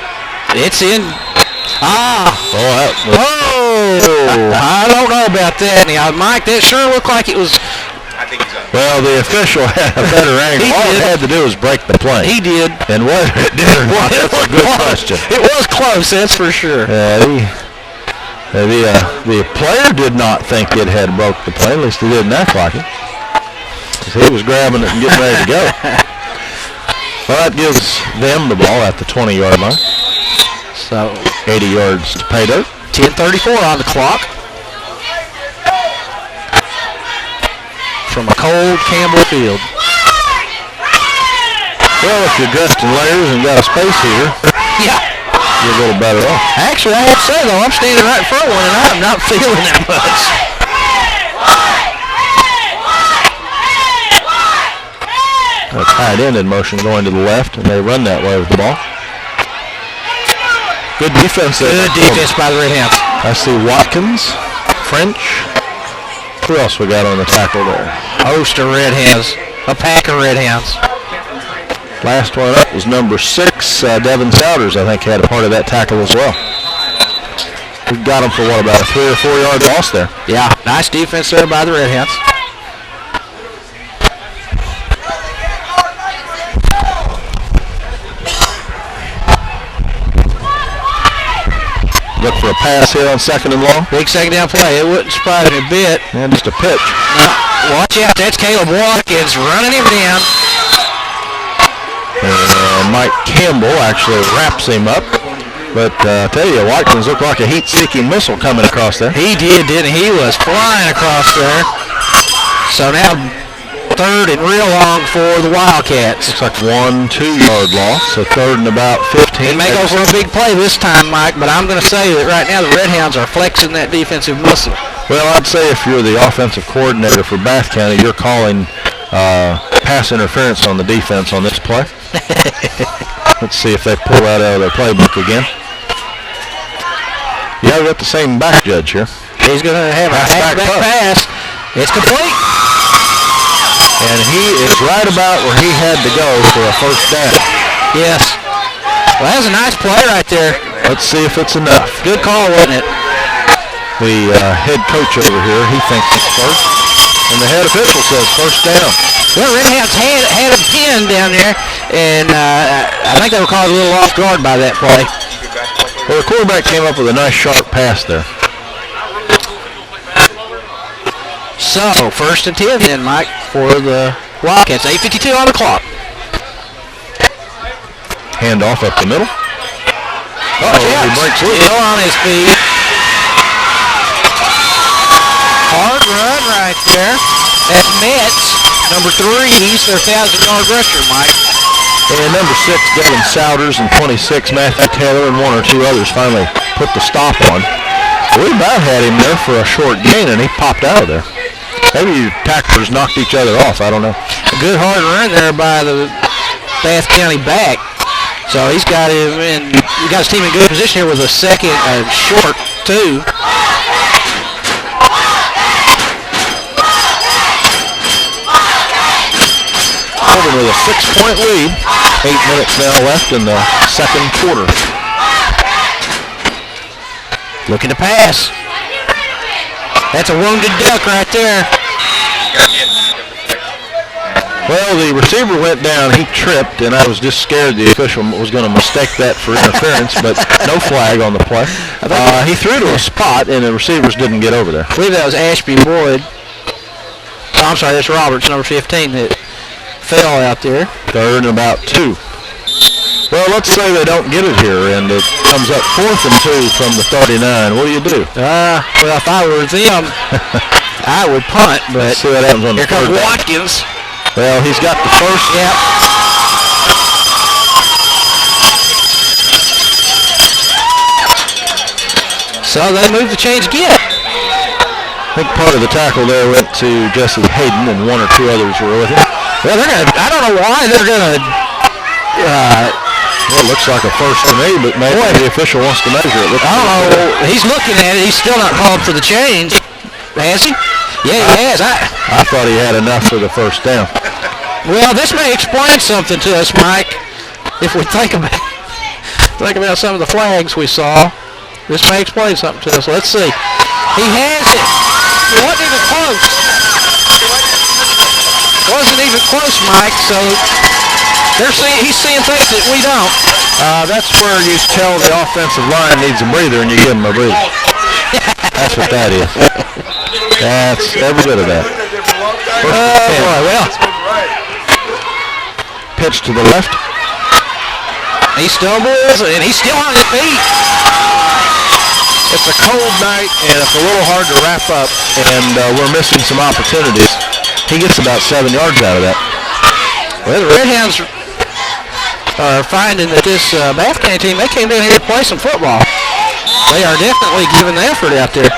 It's in. I don't know about that now, Mike. That sure looked like it was. I think he's up. Well, the official had a better angle. All it had to do was break the play. He did. And whether it did or not, that's a good question. It was close, that's for sure. The player did not think it had broke the play. At least he didn't act like it. He was grabbing it and getting ready to go. Well, that gives them the ball at the 20-yard line. So 80 yards to pay dirt. 10:34 on the clock. From a cold Campbell Field. Well, if you're dressed in layers and got a space heater, yeah, you're a little better off. Actually, I have to say, though, I'm standing right in front of one, and I'm not feeling that much. A tight end in motion going to the left, and they run that way with the ball. Good defense there. Good defense by the Redhounds. I see Watkins, French. Who else we got on the tackle there? Host of Redhounds. A pack of Redhounds. Last one up was number 6, Devin Souders, I think, had a part of that tackle as well. We got him for, about a 3 or 4 yard loss there. Yeah, nice defense there by the Redhounds. Look for a pass here on second and long. Big second down play. It wouldn't surprise me a bit. And just a pitch. No. Watch out, that's Caleb Watkins running him down. And Mike Campbell actually wraps him up. But I tell you, Watkins looked like a heat-seeking missile coming across there. He did, didn't he? He was flying across there. So now third and real long for the Wildcats. Looks like 1 2-yard loss, so third and about 15. They may go for a big play this time, Mike, but I'm going to say that right now the Redhounds are flexing that defensive muscle. Well, I'd say if you're the offensive coordinator for Bath County, you're calling pass interference on the defense on this play. Let's see if they pull that out of their playbook again. Yeah, we got the same back judge here. He's going to have a halfback pass. It's complete. And he is right about where he had to go for a first down. Yes. Well, that was a nice play right there. Let's see if it's enough. Good call, wasn't it? The head coach over here, he thinks it's first. And the head official says first down. Well, Redhounds had a pin down there, and I think they were caught a little off guard by that play. Well, the quarterback came up with a nice sharp pass there. So, first and 10 then, Mike, for the Wildcats. 8:52 on the clock. Hand off up the middle. He breaks loose. Still on his feet. Hard run right there. That's Metz, number 3. He's their 1,000-yard rusher, Mike. And number 6, Devin Souders, and 26, Matthew Taylor, and 1 or 2 others finally put the stop on. We about had him there for a short gain, and he popped out of there. Maybe tacklers knocked each other off. I don't know. A good hard run there by the Bath County back. So he's got him in. He got his team in good position here with a second short too. Corbin with a 6-point lead. 8 minutes now left in the second quarter. Looking to pass. That's a wounded duck right there. Well, the receiver went down. He tripped, and I was just scared the official was going to mistake that for interference, but no flag on the play. He threw to a spot, and the receivers didn't get over there. I believe that was Ashby Boyd. Oh, I'm sorry, that's Roberts, number 15, that fell out there. Third and about 2. Well, let's say they don't get it here, and it comes up 4th and 2 from the 39. What do you do? Well, if I were them, I would punt, but let's see what happens on here the comes third Watkins. Well, he's got the first. Yep. So they move the chains again. I think part of the tackle there went to Jesse Hayden, and 1 or 2 others were with him. Well, they're gonna. I don't know why they're gonna. Well, it looks like a first to me, but maybe the official wants to measure it. I don't know. He's looking at it. He's still not called for the change. Has he? Yeah, he has. I thought he had enough for the first down. Well, this may explain something to us, Mike. If we think about some of the flags we saw, this may explain something to us. Let's see. He has it. It wasn't even close. Wasn't even close, Mike. So he's seeing things that we don't. That's where you tell the offensive line needs a breather, and you give them a breather. That's what that is. That's every bit of that. Well. Pitch to the left. He stumbles, and he's still on his feet. It's a cold night, and it's a little hard to wrap up, and we're missing some opportunities. He gets about 7 yards out of that. Well, the Redhounds are finding that this Bath County team, they came down here to play some football. They are definitely giving the effort out there.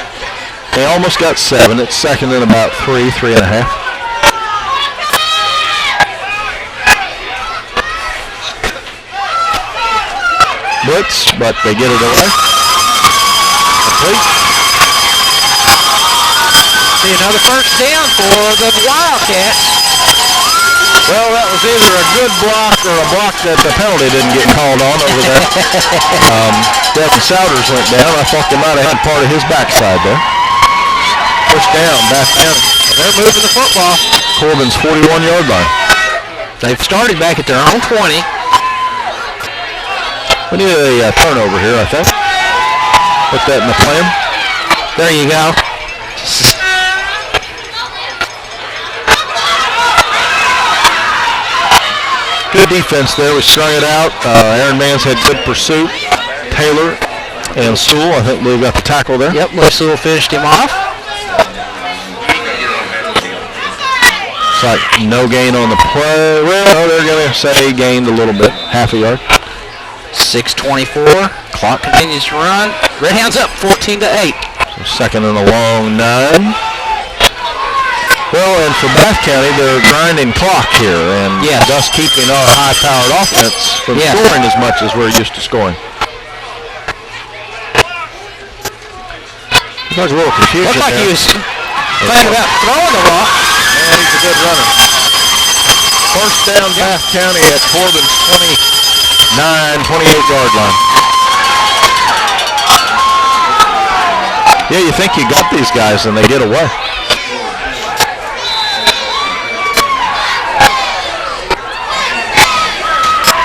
They almost got 7. It's second and about 3, 3.5. Blitz, but they get it away. Complete. See another first down for the Wildcats. Well, that was either a good block or a block that the penalty didn't get called on over there. Devin Souders went down. I thought they might have had part of his backside there. First down, Bath County. They're moving the football. Corbin's 41-yard line. They've started back at their own 20. We need a turnover here, I think. Put that in the plan. There you go. defense there. We strung it out. Aaron Mans had good pursuit. Taylor and Sewell, I think we've got the tackle there. Yep, Sewell finished him off. It's like no gain on the play. Well, they're going to say gained a little bit, half a yard. 6:24. Clock continues to run. Redhounds up 14-8. So second and a long 9. Well, and for Bath County, they're grinding clock here, and thus keeping our high-powered offense from scoring as much as we're used to scoring. There's a little confusion. Looked like he was thinking about throwing the rock. And he's a good runner. First down, Bath County at Corbin's 28-yard line. Yeah, you think you got these guys, and they get away.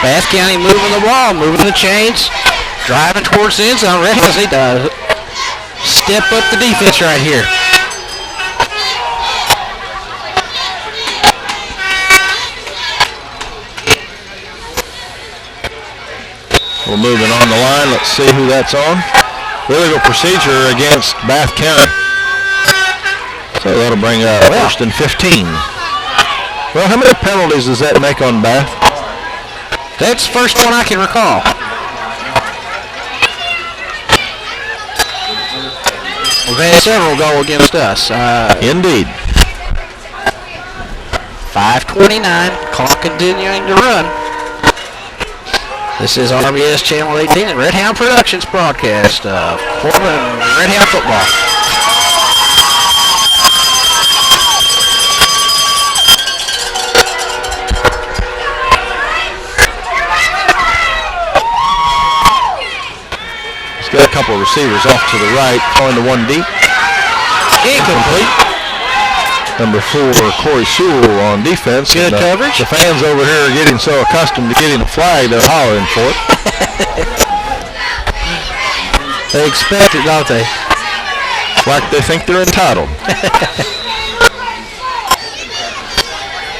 Bath County moving the ball, moving the chains, driving towards the end zone. Redhounds need to step up the defense right here. We're moving on the line. Let's see who that's on. Illegal procedure against Bath County. So that'll bring up first and 15. Well, how many penalties does that make on Bath? That's the first one I can recall. We've had several go against us. Indeed. 5:29, clock continuing to run. This is RBS Channel 18 and Redhound Productions broadcast of Corbin Redhound football. Got a couple of receivers off to the right, going to one deep. Incomplete. Number 4, Corey Sewell on defense. Good coverage. The fans over here are getting so accustomed to getting a flag, they're hollering for it. They expect it, don't they? Like they think they're entitled.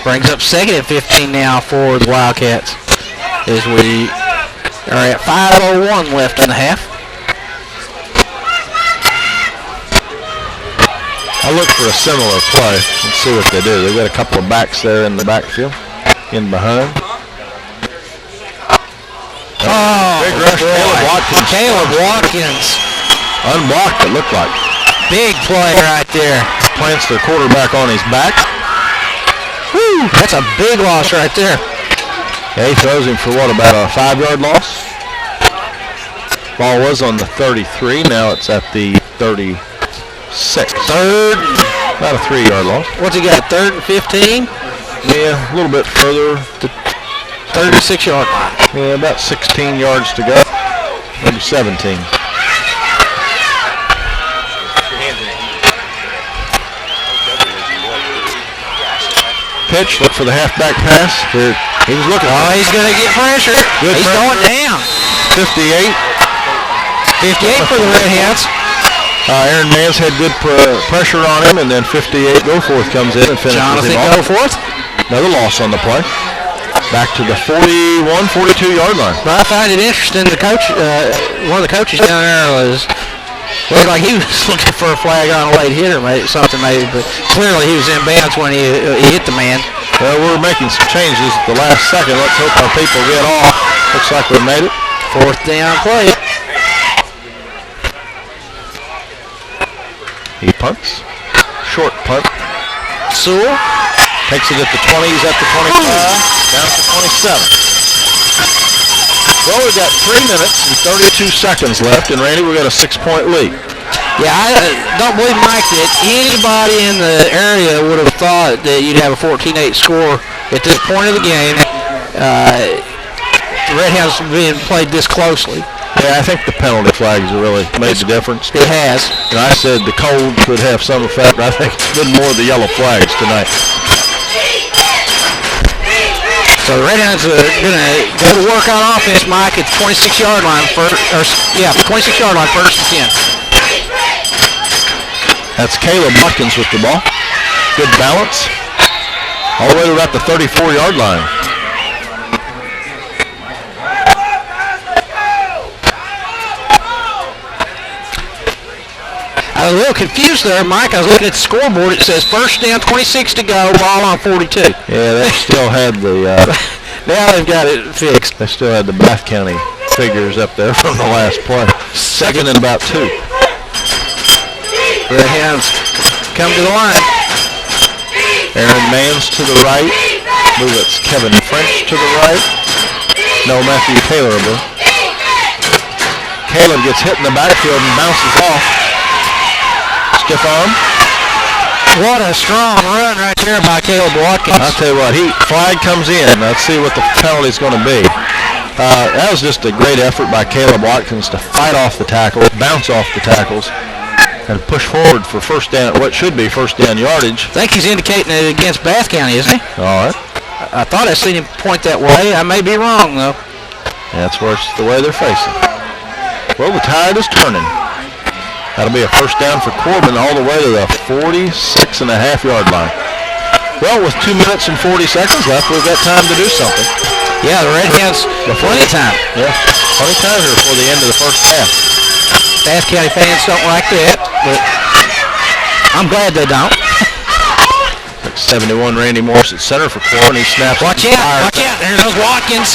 Brings up second and 15 now for the Wildcats as we are at 5:01 left in the half. I look for a similar play. Let's see what they do. They've got a couple of backs there in the backfield, in behind. Oh, big rush. Caleb Watkins. Unblocked, it looked like. Big play right there. Plants the quarterback on his back. Woo, that's a big loss right there. Yeah, he throws him for what, about a 5-yard loss? Ball was on the 33. Now it's at the 36. Third. About a 3-yard loss. What's he got, 3rd and 15? Yeah, a little bit further. 36-yard line. Yeah, about 16 yards to go. Maybe 17. Pitch, look for the halfback pass. Here, he was looking. Oh, he's going to get pressure. He's going down. 58. 58 for the Redhounds. Aaron Mans had good pressure on him, and then 58 Goforth comes in and finishes Jonathan him off. Goforth. Another loss on the play. Back to the 41, 42-yard line. But I find it interesting. The coach, one of the coaches down there looked like he was looking for a flag on a late hitter, maybe, but clearly he was in bounds when he hit the man. Well, we're making some changes at the last second. Let's hope our people get off. Looks like we made it. 4th down play. He punts. Short punt. Sewell takes it at the 20. He's at the 25. Down to 27. Well, we've got 3 minutes and 32 seconds left, and Randy, we've got a 6-point lead. Yeah, I don't believe, Mike, that anybody in the area would have thought that you'd have a 14-8 score at this point of the game. The Redhounds being played this closely. Yeah, I think the penalty flags have really made the difference. It has. And I said the cold could have some effect. I think it's been more of the yellow flags tonight. So the Redhounds are going to go to work on offense, Mike, at the 26-yard line. 26-yard line, 1st and 10. That's Caleb Watkins with the ball. Good balance. All the way to about the 34-yard line. I was a little confused there, Mike. I was looking at the scoreboard. It says first down, 26 to go, ball on 42. Yeah, they still had the... now they've got it fixed. They still had the Bath County figures up there from the last play. Second and about 2. Redhounds come to the line. Aaron Mans to the right. I believe it's Kevin French to the right. No, Matthew Taylor. Caleb gets hit in the backfield and bounces off. Stiff arm. What a strong run right there by Caleb Watkins. I'll tell you what, flag comes in. Let's see what the penalty's going to be. That was just a great effort by Caleb Watkins to fight off the tackles, bounce off the tackles, and push forward for first down, what should be first down yardage. I think he's indicating it against Bath County, isn't he? All right. I thought I seen him point that way. I may be wrong, though. That's where it's the way they're facing. Well, the tide is turning. That'll be a first down for Corbin all the way to the 46.5-yard line. Well, with 2 minutes and 40 seconds left, we've got time to do something. Yeah, the Redhounds, plenty of time. Yeah, plenty of time here before the end of the first half. Bath County fans don't like that, but I'm glad they don't. 71, Randy Morris at center for Corbin. He snaps. Watch out, watch out. There goes Watkins.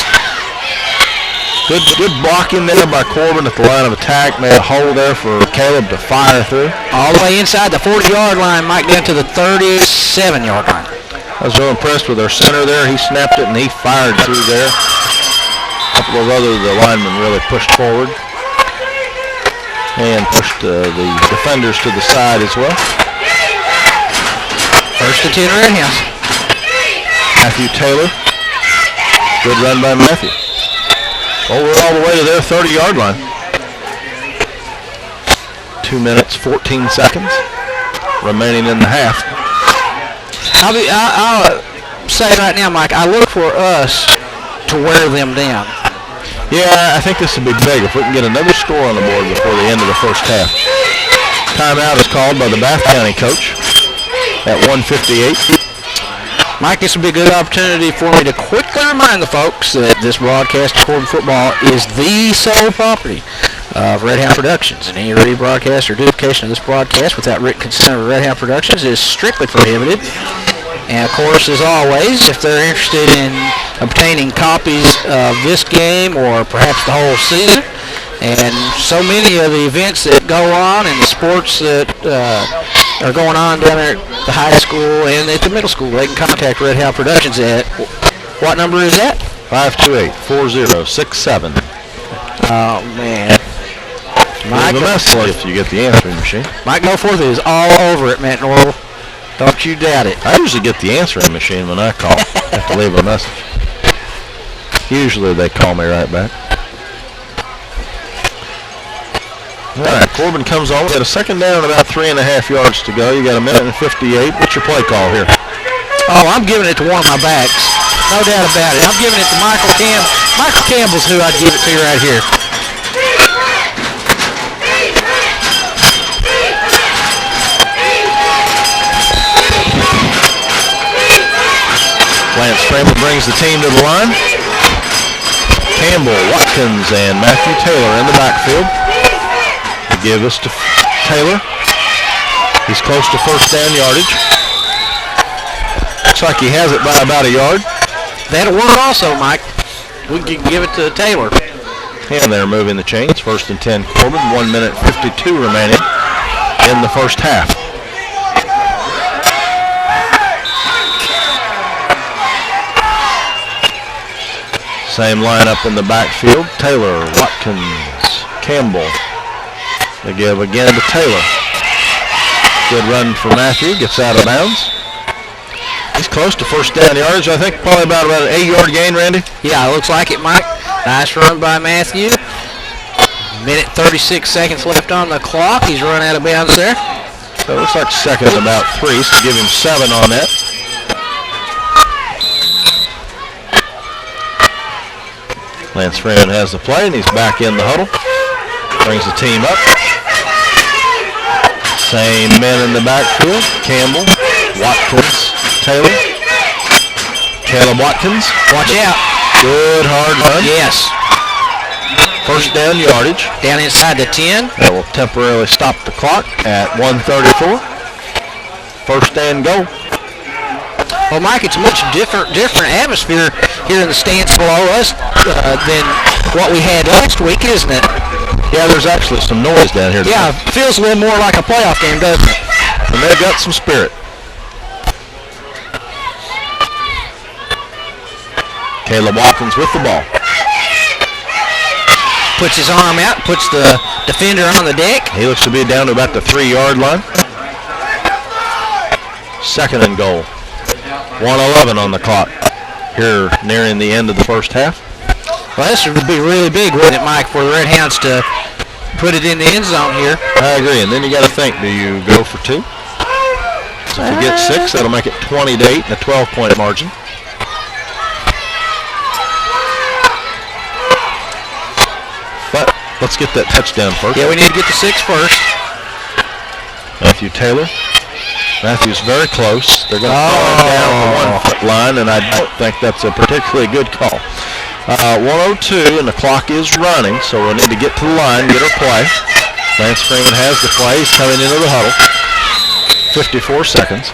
Good blocking there by Corbin at the line of attack. Made a hole there for Caleb to fire through. All the way inside the 40-yard line, Mike, down to the 37-yard line. I was real impressed with our center there. He snapped it and he fired through there. A couple of the linemen really pushed forward and pushed the defenders to the side as well. First and 10 Redhounds. Matthew Taylor. Good run by Matthew. Over all the way to their 30-yard line. 2 minutes, 14 seconds remaining in the half. I'll say right now, Mike, I look for us to wear them down. Yeah, I think this will be big if we can get another score on the board before the end of the first half. Timeout is called by the Bath County coach at 1:58. Mike, this will be a good opportunity for me to quickly remind the folks that this broadcast of Corbin football is the sole property of Redhound Productions, and any rebroadcast or duplication of this broadcast without written consent of Redhound Productions is strictly prohibited. And of course, as always, if they're interested in obtaining copies of this game or perhaps the whole season, and so many of the events that go on and the sports that are going on down there at the high school and at the middle school, they can contact Redhound Productions at, what number is that? 528-4067. Oh, man. Mike, leave a message if you get the answering machine. Mike Goforth is all over it, Matt Norwell. Don't you doubt it. I usually get the answering machine when I call. I have to leave a message. Usually they call me right back. All right, Corbin comes on. We got a second down, about 3.5 yards to go. You got a minute and 58. What's your play call here? Oh, I'm giving it to one of my backs. No doubt about it. I'm giving it to Michael Campbell. Michael Campbell's who I'd give it to right here. Lance Scramble brings the team to the line. Campbell, Watkins, and Matthew Taylor in the backfield. They give us to Taylor. He's close to first down yardage. Looks like he has it by about a yard. That'll work also, Mike. We can give it to Taylor. And they're moving the chains. First and 10 Corbin. 1 minute 52 remaining in the first half. Same lineup in the backfield. Taylor, Watkins, Campbell. They give again to Taylor. Good run for Matthew. Gets out of bounds. He's close to first down yardage. I think probably about an 8-yard gain, Randy. Yeah, it looks like it, Mike. Nice run by Matthew. Minute 36 seconds left on the clock. He's run out of bounds there. So it looks like second about 3, so give him 7 on that. Lance Freeman has the play, and he's back in the huddle. Brings the team up. Same men in the backfield. Campbell, Watkins, Taylor. Caleb Watkins. Watch out. Good hard run. Yes. First down yardage. Down inside the 10. That will temporarily stop the clock at 1:34. First and goal. Well, Mike, it's a much different atmosphere here in the stands below us than what we had last week, isn't it? Yeah, there's actually some noise down here. Yeah, it feels a little more like a playoff game, doesn't it? And they've got some spirit. Caleb Watkins with the ball. Puts his arm out, puts the defender on the deck. He looks to be down to about the 3-yard line. Second and goal. 1:11 on the clock here nearing the end of the first half. Well, this would be really big, wouldn't it, Mike, for the Redhounds to put it in the end zone here? I agree, and then you got to think, do you go for 2? So if you get 6, that'll make it 20-8 and a 12-point margin. But let's get that touchdown first. Yeah, we need to get the 6 first. Matthew Taylor. Matthew's very close. They're going to call him down the 1-foot line, and I don't think that's a particularly good call. 1:02, and the clock is running, so we'll need to get to the line, get our play. Lance Freeman has the play. He's coming into the huddle. 54 seconds.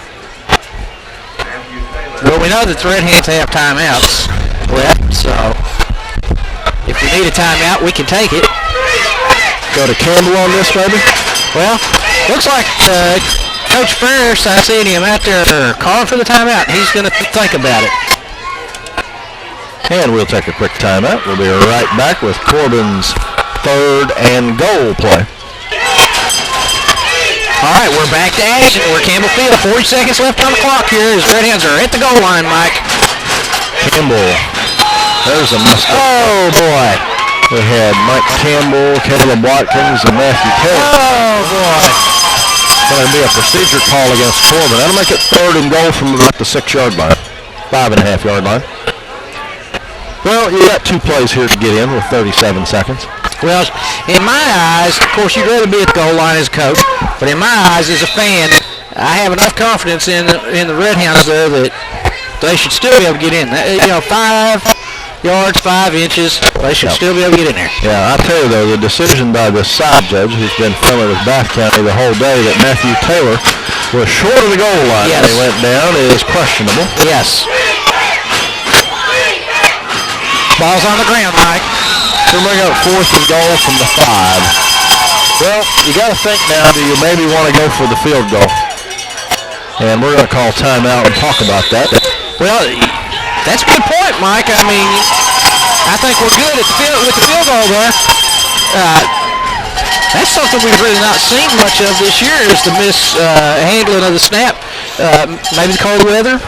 Well, we know that the Redhounds have timeouts left, so if we need a timeout, we can take it. Go to Campbell on this, maybe? Well, looks like Coach Ferris, I seen him out there calling for the timeout. He's going to think about it. And we'll take a quick timeout. We'll be right back with Corbin's third and goal play. All right, we're back to action. We're Campbell Field. 40 seconds left on the clock here as Redhounds are at the goal line, Mike. Campbell. There's a mistake. Oh, boy. We had Mike Campbell, Caleb Watkins, and Matthew Taylor. Oh, boy. Going to be a procedure call against Corbin. That'll make it third and goal from about the 6-yard line. 5.5-yard line. Well, you got 2 plays here to get in with 37 seconds. Well, in my eyes, of course, you'd rather be at the goal line as a coach, but in my eyes as a fan, I have enough confidence in the Redhounds there that they should still be able to get in. 5 yards, 5 inches, they should still be able to get in there. Yeah, I tell you, though, the decision by the side judge, who's been filming with Bath County the whole day, that Matthew Taylor was short of the goal line when he went down is questionable. Yes. Ball's on the ground, Mike. So bring up fourth and goal from the 5. Well, you got to think now, do you maybe want to go for the field goal? And we're going to call timeout and talk about that. Well, that's a good point, Mike. I mean, I think we're good with the field goal there. That's something we've really not seen much of this year is the mishandling of the snap. Maybe the cold weather.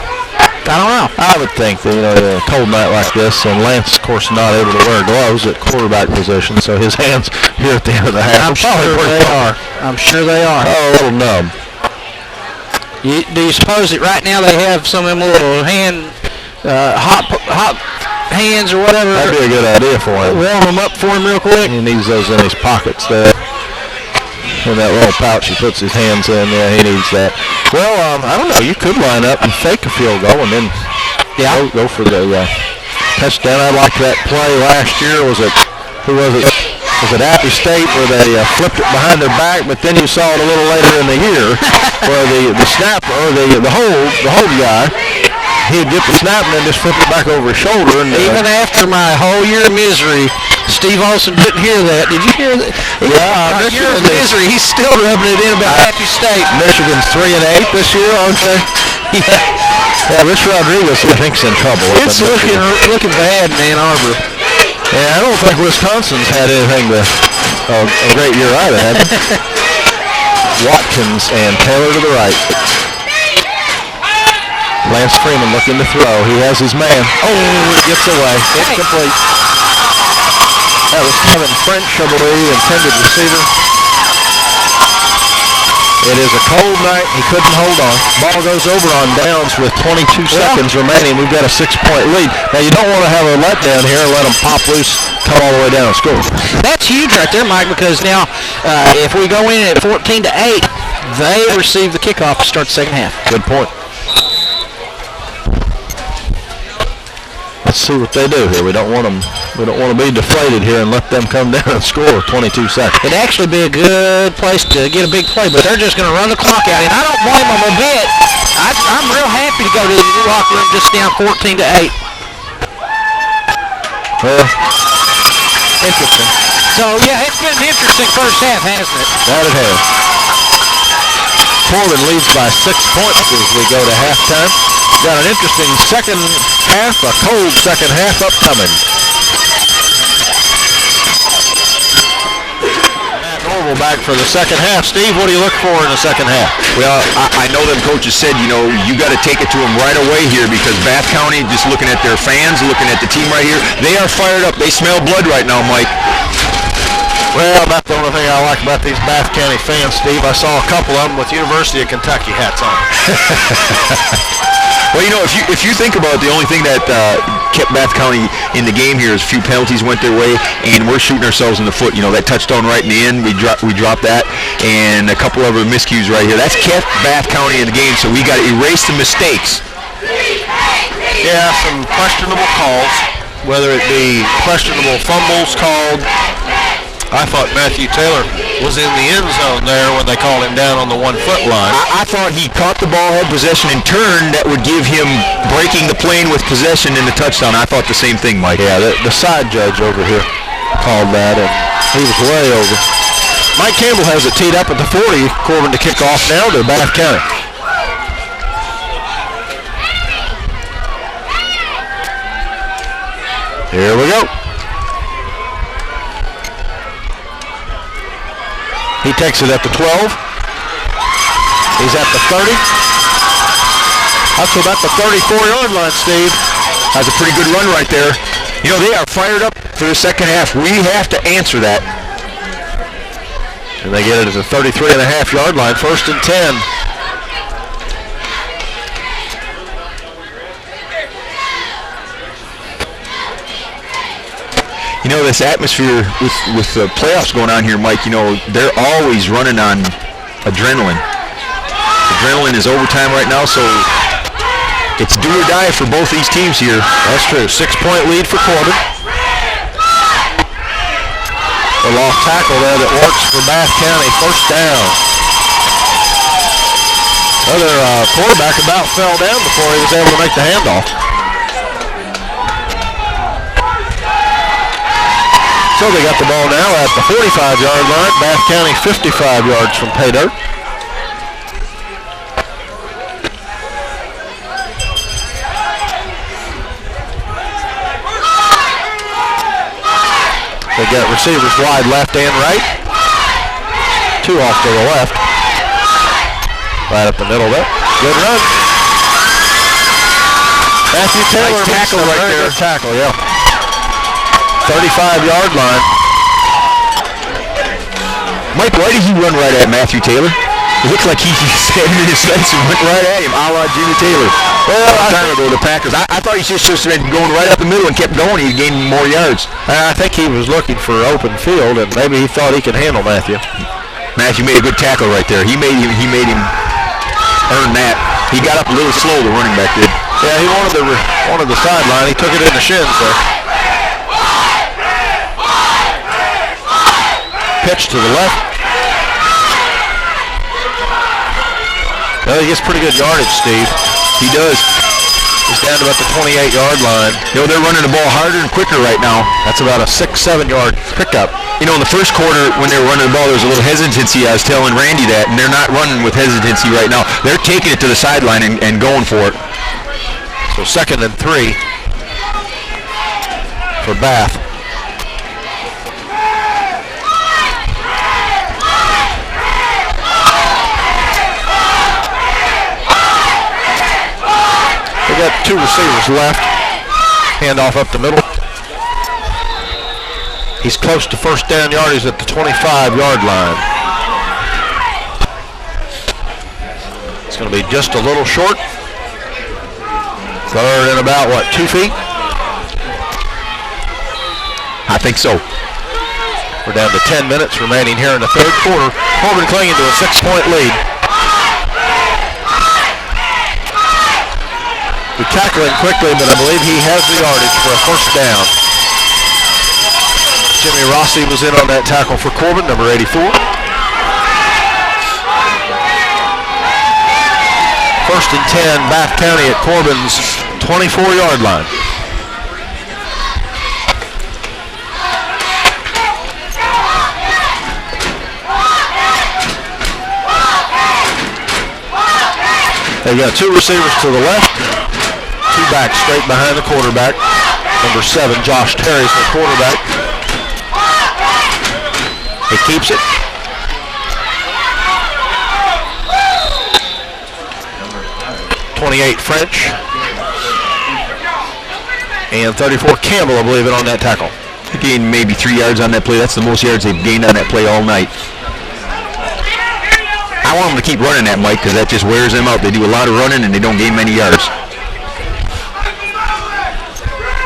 I don't know. I would think that, a cold night like this, and Lance, of course, not able to wear gloves at quarterback position, so his hands here at the end of the half. I'm sure they are. Oh, a little numb. Do you suppose that right now they have some of them little hot hands or whatever? That'd be a good idea for him. Warm them up for him real quick. He needs those in his pockets there. In that little pouch he puts his hands in, yeah, he needs that. Well, I don't know. You could line up and fake a field goal and then go for the touchdown. I liked that play last year. Was it Appy State where they flipped it behind their back, but then you saw it a little later in the year where the snapper or the hold guy, he'd get the snap and then just flip it back over his shoulder. And even after my whole year of misery, Steve Olson didn't hear that. Did you hear that? Yeah, year of misery. He's still rubbing it in about Appy State. Michigan's 3-8 this year, aren't they? Yeah, Rich Rodriguez, I think, is in trouble. It's looking bad in Ann Arbor. Yeah, I don't think Wisconsin's had anything a great year either, have they? Watkins and Taylor to the right. Lance Freeman looking to throw. He has his man. Oh, it gets away. It's complete. That was Kevin French, I believe, intended receiver. It is a cold night. He couldn't hold on. Ball goes over on downs with 22 seconds remaining. We've got a 6-point lead. Now, you don't want to have a letdown here and let them pop loose, come all the way down and score. That's huge right there, Mike, because now if we go in at 14-8, they receive the kickoff to start the second half. Good point. Let's see what they do here. We don't want them We don't want to be deflated here and let them come down and score with 22 seconds. It'd actually be a good place to get a big play, but they're just going to run the clock out, and I don't blame them a bit. I'm real happy to go to the locker room just down 14-8. Well, interesting. So, yeah, it's been an interesting first half, hasn't it? That it has. Corbin leads by 6 points as we go to halftime. Got an interesting second half, a cold second half upcoming. Matt Norval back for the second half. Steve, what do you look for in the second half? Well, I know them coaches said, you got to take it to them right away here because Bath County, just looking at their fans, looking at the team right here, they are fired up. They smell blood right now, Mike. Well, that's the only thing I like about these Bath County fans, Steve. I saw a couple of them with University of Kentucky hats on. Well, if you think about it, the only thing that kept Bath County in the game here is a few penalties went their way, and we're shooting ourselves in the foot. That touchdown right in the end, we dropped that, and a couple of miscues right here. That's kept Bath County in the game, so we got to erase the mistakes. Yeah, some questionable calls, whether it be questionable fumbles called. I thought Matthew Taylor was in the end zone there when they called him down on the 1 foot line. I thought he caught the ball, had possession, and turned. That would give him breaking the plane with possession in the touchdown. I thought the same thing, Mike. Yeah, the side judge over here called that, and he was way over. Mike Campbell has it teed up at the 40. Corbin to kick off now to Bath County. Here we go. He takes it at the 12. He's at the 30. Up to about the 34-yard line, Steve. That's a pretty good run right there. They are fired up for the second half. We have to answer that. And they get it at the 33.5-yard line, 1st and 10. This atmosphere with the playoffs going on here, Mike, they're always running on adrenaline. Adrenaline is overtime right now, so it's do or die for both these teams here. That's true. 6-point lead for Corbin. A lost tackle there that works for Bath County. 1st down. Other quarterback about fell down before he was able to make the handoff. So they got the ball now at the 45-yard line. Bath County 55 yards from pay dirt. They got receivers wide left and right. 2 off to the left. Right up the middle there. Good run. Matthew Taylor nice tackle right there. Tackle, yeah. 35-yard line. Mike, why did he run right at Matthew Taylor? It looks like he sat in his legs and went right at him, a la Jimmy Taylor. Well, a time ago, the Packers. I thought he just been going right up the middle and kept going. He gained more yards. I think he was looking for open field, and maybe he thought he could handle Matthew. Matthew made a good tackle right there. He made him earn that. He got up a little slow, the running back did. Yeah, he wanted the sideline. He took it in the shins there. Pitch to the left. Well, he gets pretty good yardage, Steve. He does. He's down to about the 28-yard line. They're running the ball harder and quicker right now. That's about a 6-7-yard pickup. In the first quarter when they were running the ball, there was a little hesitancy. I was telling Randy that, and they're not running with hesitancy right now. They're taking it to the sideline and going for it. So 2nd and 3 for Bath. Got 2 receivers left. Handoff up the middle. He's close to 1st down yardage at the 25-yard line. It's going to be just a little short. 3rd and about, 2 feet? I think so. We're down to 10 minutes remaining here in the 3rd quarter. Corbin clinging to a 6-point lead. We tackle him quickly, but I believe he has the yardage for a 1st down. Jimmy Rossi was in on that tackle for Corbin, number 84. First and 10, Bath County at Corbin's 24-yard line. They got two receivers to the left, two backs straight behind the quarterback. Number 7, Josh Terry's the quarterback. He keeps it. .28 French. And 34 Campbell, I believe, on that tackle. They gained maybe 3 yards on that play. That's the most yards they've gained on that play all night. I want them to keep running that, Mike, because that just wears them out. They do a lot of running and they don't gain many yards.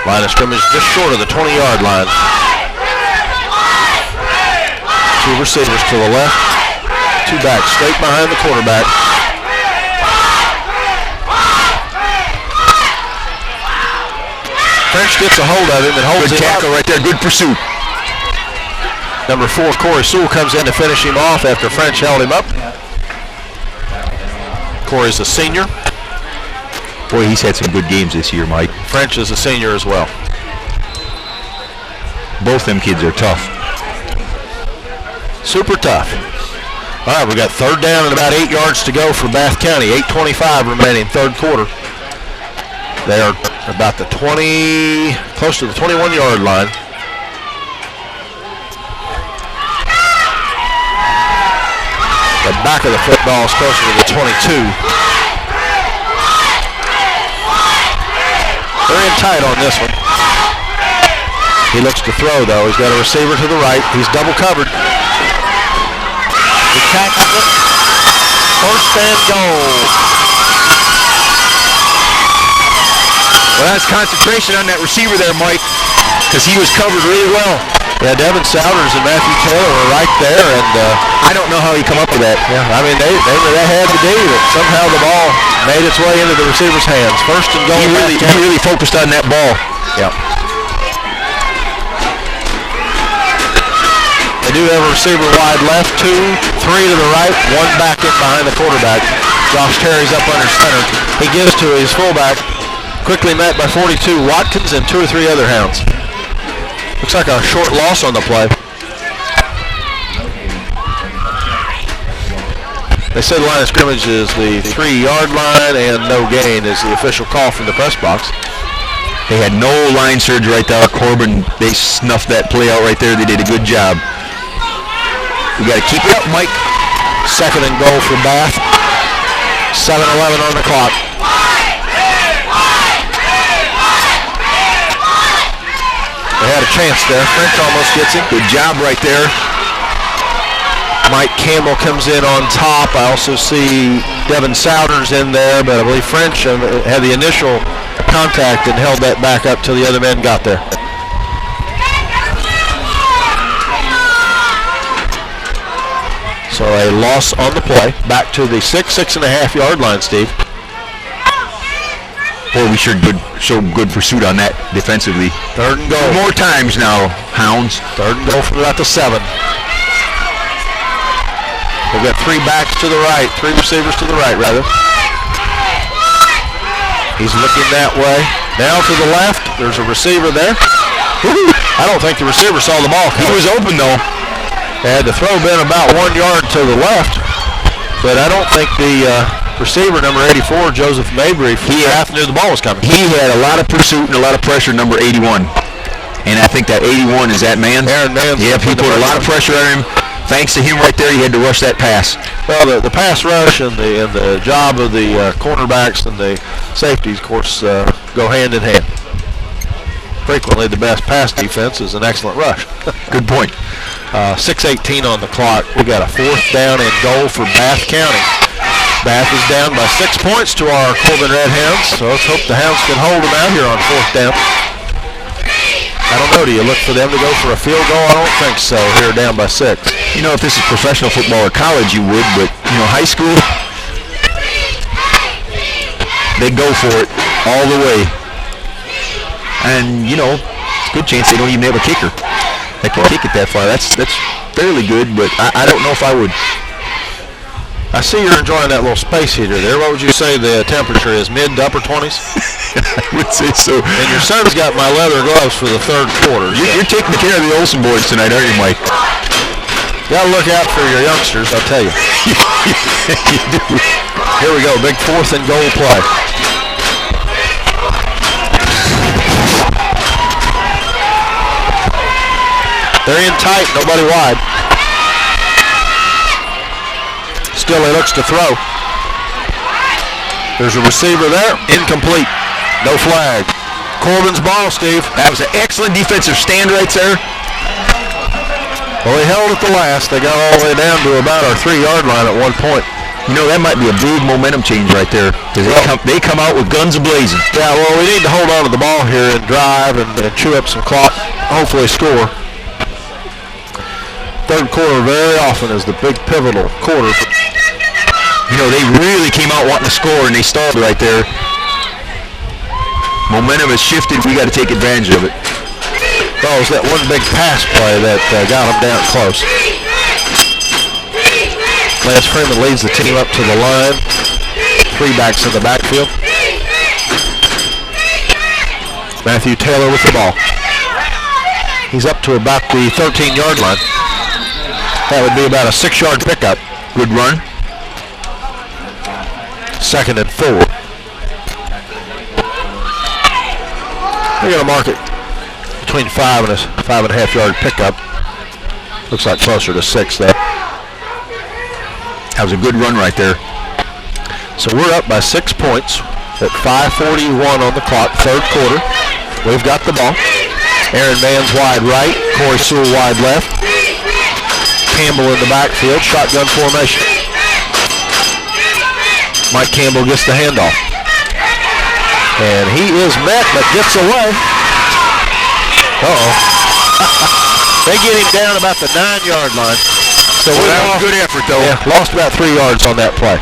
Line of scrimmage just short of the 20-yard line. Two receivers to the left, two backs straight behind the quarterback. French gets a hold of him and holds Good tackle right there. Good pursuit. Number 4, Corey Sewell, comes in to finish him off after French held him up. Corey's a senior. Boy, he's had some good games this year, Mike. French is a senior as well. Both them kids are tough. Super tough. All right, we got third down and about 8 yards to go for Bath County. 8:25 remaining, third quarter. They are about the 20, close to the 21-yard line. The back of the football is closer to the 22. They're in tight on this one. He looks to throw, though. He's got a receiver to the right. He's double covered. He tackles it. First and goal. Well, that's concentration on that receiver there, Mike, because he was covered really well. Yeah, Devin Souders and Matthew Taylor were right there, and I don't know how he come up with that. yeah, I mean, they had to do it. Somehow the ball made its way into the receiver's hands. First and goal. He really focused on that ball. Yeah. They do have a receiver wide left, 2, 3 to the right, 1 back in behind the quarterback. Josh Terry's up under center. He gives to his fullback, quickly met by 42 Watkins and 2 or 3 other hounds. Looks like a short loss on the play. They said the line of scrimmage is the 3-yard line and no gain is the official call from the press box. They had no line surge right there. Corbin, they snuffed that play out right there. They did a good job. We got to keep it up, Mike. Second and goal for Bath. 7:11 on the clock. They had a chance there. French almost gets him. Good job right there. Mike Campbell comes in on top. I also see Devin Souders in there, but I believe French had the initial contact and held that back up till the other men got there. So a loss on the play. Back to the 6.5 yard line, Steve. Boy, we sure showed good pursuit on that defensively. Third and goal. More times now, Hounds. Third and goal from about the 7. They've got 3 backs to the right, 3 receivers to the right, rather. He's looking that way. Now to the left. There's a receiver there. I don't think the receiver saw the ball coming. He was open, though. They had to throw been about 1 yard to the left, but I don't think the receiver, number 84, Joseph Mabry, knew the ball was coming. He had a lot of pursuit and a lot of pressure, number 81. And I think that 81 is that man. Aaron Mann. Yep, he put a lot of pressure on him. Thanks to him right there, he had to rush that pass. Well, the pass rush and the job of the cornerbacks and the safeties, of course, go hand in hand. Frequently, the best pass defense is an excellent rush. Good point. 6:18 on the clock. We got a 4th down and goal for Bath County. Bath is down by 6 points to our Corbin Redhounds, so let's hope the Hounds can hold them out here on 4th down. I don't know, do you look for them to go for a field goal? I don't think so, here down by 6. You know, if this is professional football or college, you would, but, you know, high school, they go for it all the way. And, you know, it's a good chance they don't even have a kicker. that can kick it that far. That's fairly good, but I don't know if I would. I see you're enjoying that little space heater there. What would you say the temperature is? Mid to upper 20s? I would say so. And your son's got my leather gloves for the third quarter. You're taking care of the Olsen boys tonight, aren't you, Mike? Got to look out for your youngsters, I'll tell you. You do. Here we go, big 4th and goal play. They're in tight, nobody wide. Still, he looks to throw. There's a receiver there. Incomplete. No flag. Corbin's ball, Steve. That was an excellent defensive stand right there. Well, he held at the last. They got all the way down to about our 3-yard line at one point. You know, that might be a big momentum change right there. Because they come out with guns a-blazing. Yeah, well, we need to hold on to the ball here and drive and chew up some clock. Hopefully score. Third quarter very often is the big pivotal quarter. You know, they really came out wanting to score, and they stalled right there. Momentum has shifted. We got to take advantage of it. Oh, it was that one big pass play that got them down close. Lance Freeman leads the team up to the line. 3 backs in the backfield. Matthew Taylor with the ball. He's up to about the 13-yard line. That would be about a 6-yard pickup. Good run. 2nd and 4. They're going to mark it between 5 and a 5.5-yard pickup. Looks like closer to 6 there. That was a good run right there. So we're up by 6 points at 5:41 on the clock, third quarter. We've got the ball. Aaron Mann's wide right, Corey Sewell wide left. Campbell in the backfield, shotgun formation. Mike Campbell gets the handoff. And he is met, but gets away. Uh-oh. They get him down about the 9-yard line. So that was a good effort, though. Yeah, lost about 3 yards on that play.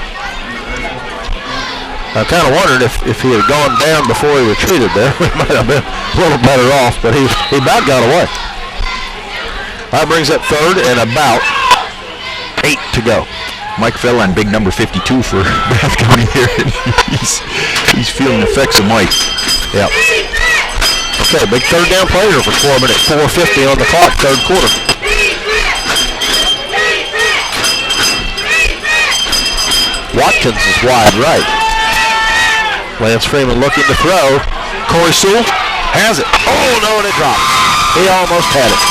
I kind of wondered if he had gone down before he retreated there. We might have been a little better off, but he about got away. That brings up 3rd and about 8 to go. Mike fell on big number 52 for Bath County here. He's feeling the effects of Mike. Yeah. Okay, big third down play here for Corbin at 4:50 on the clock, third quarter. Watkins is wide right. Lance Freeman looking to throw. Corey Sewell has it. Oh, no, and it dropped. He almost had it.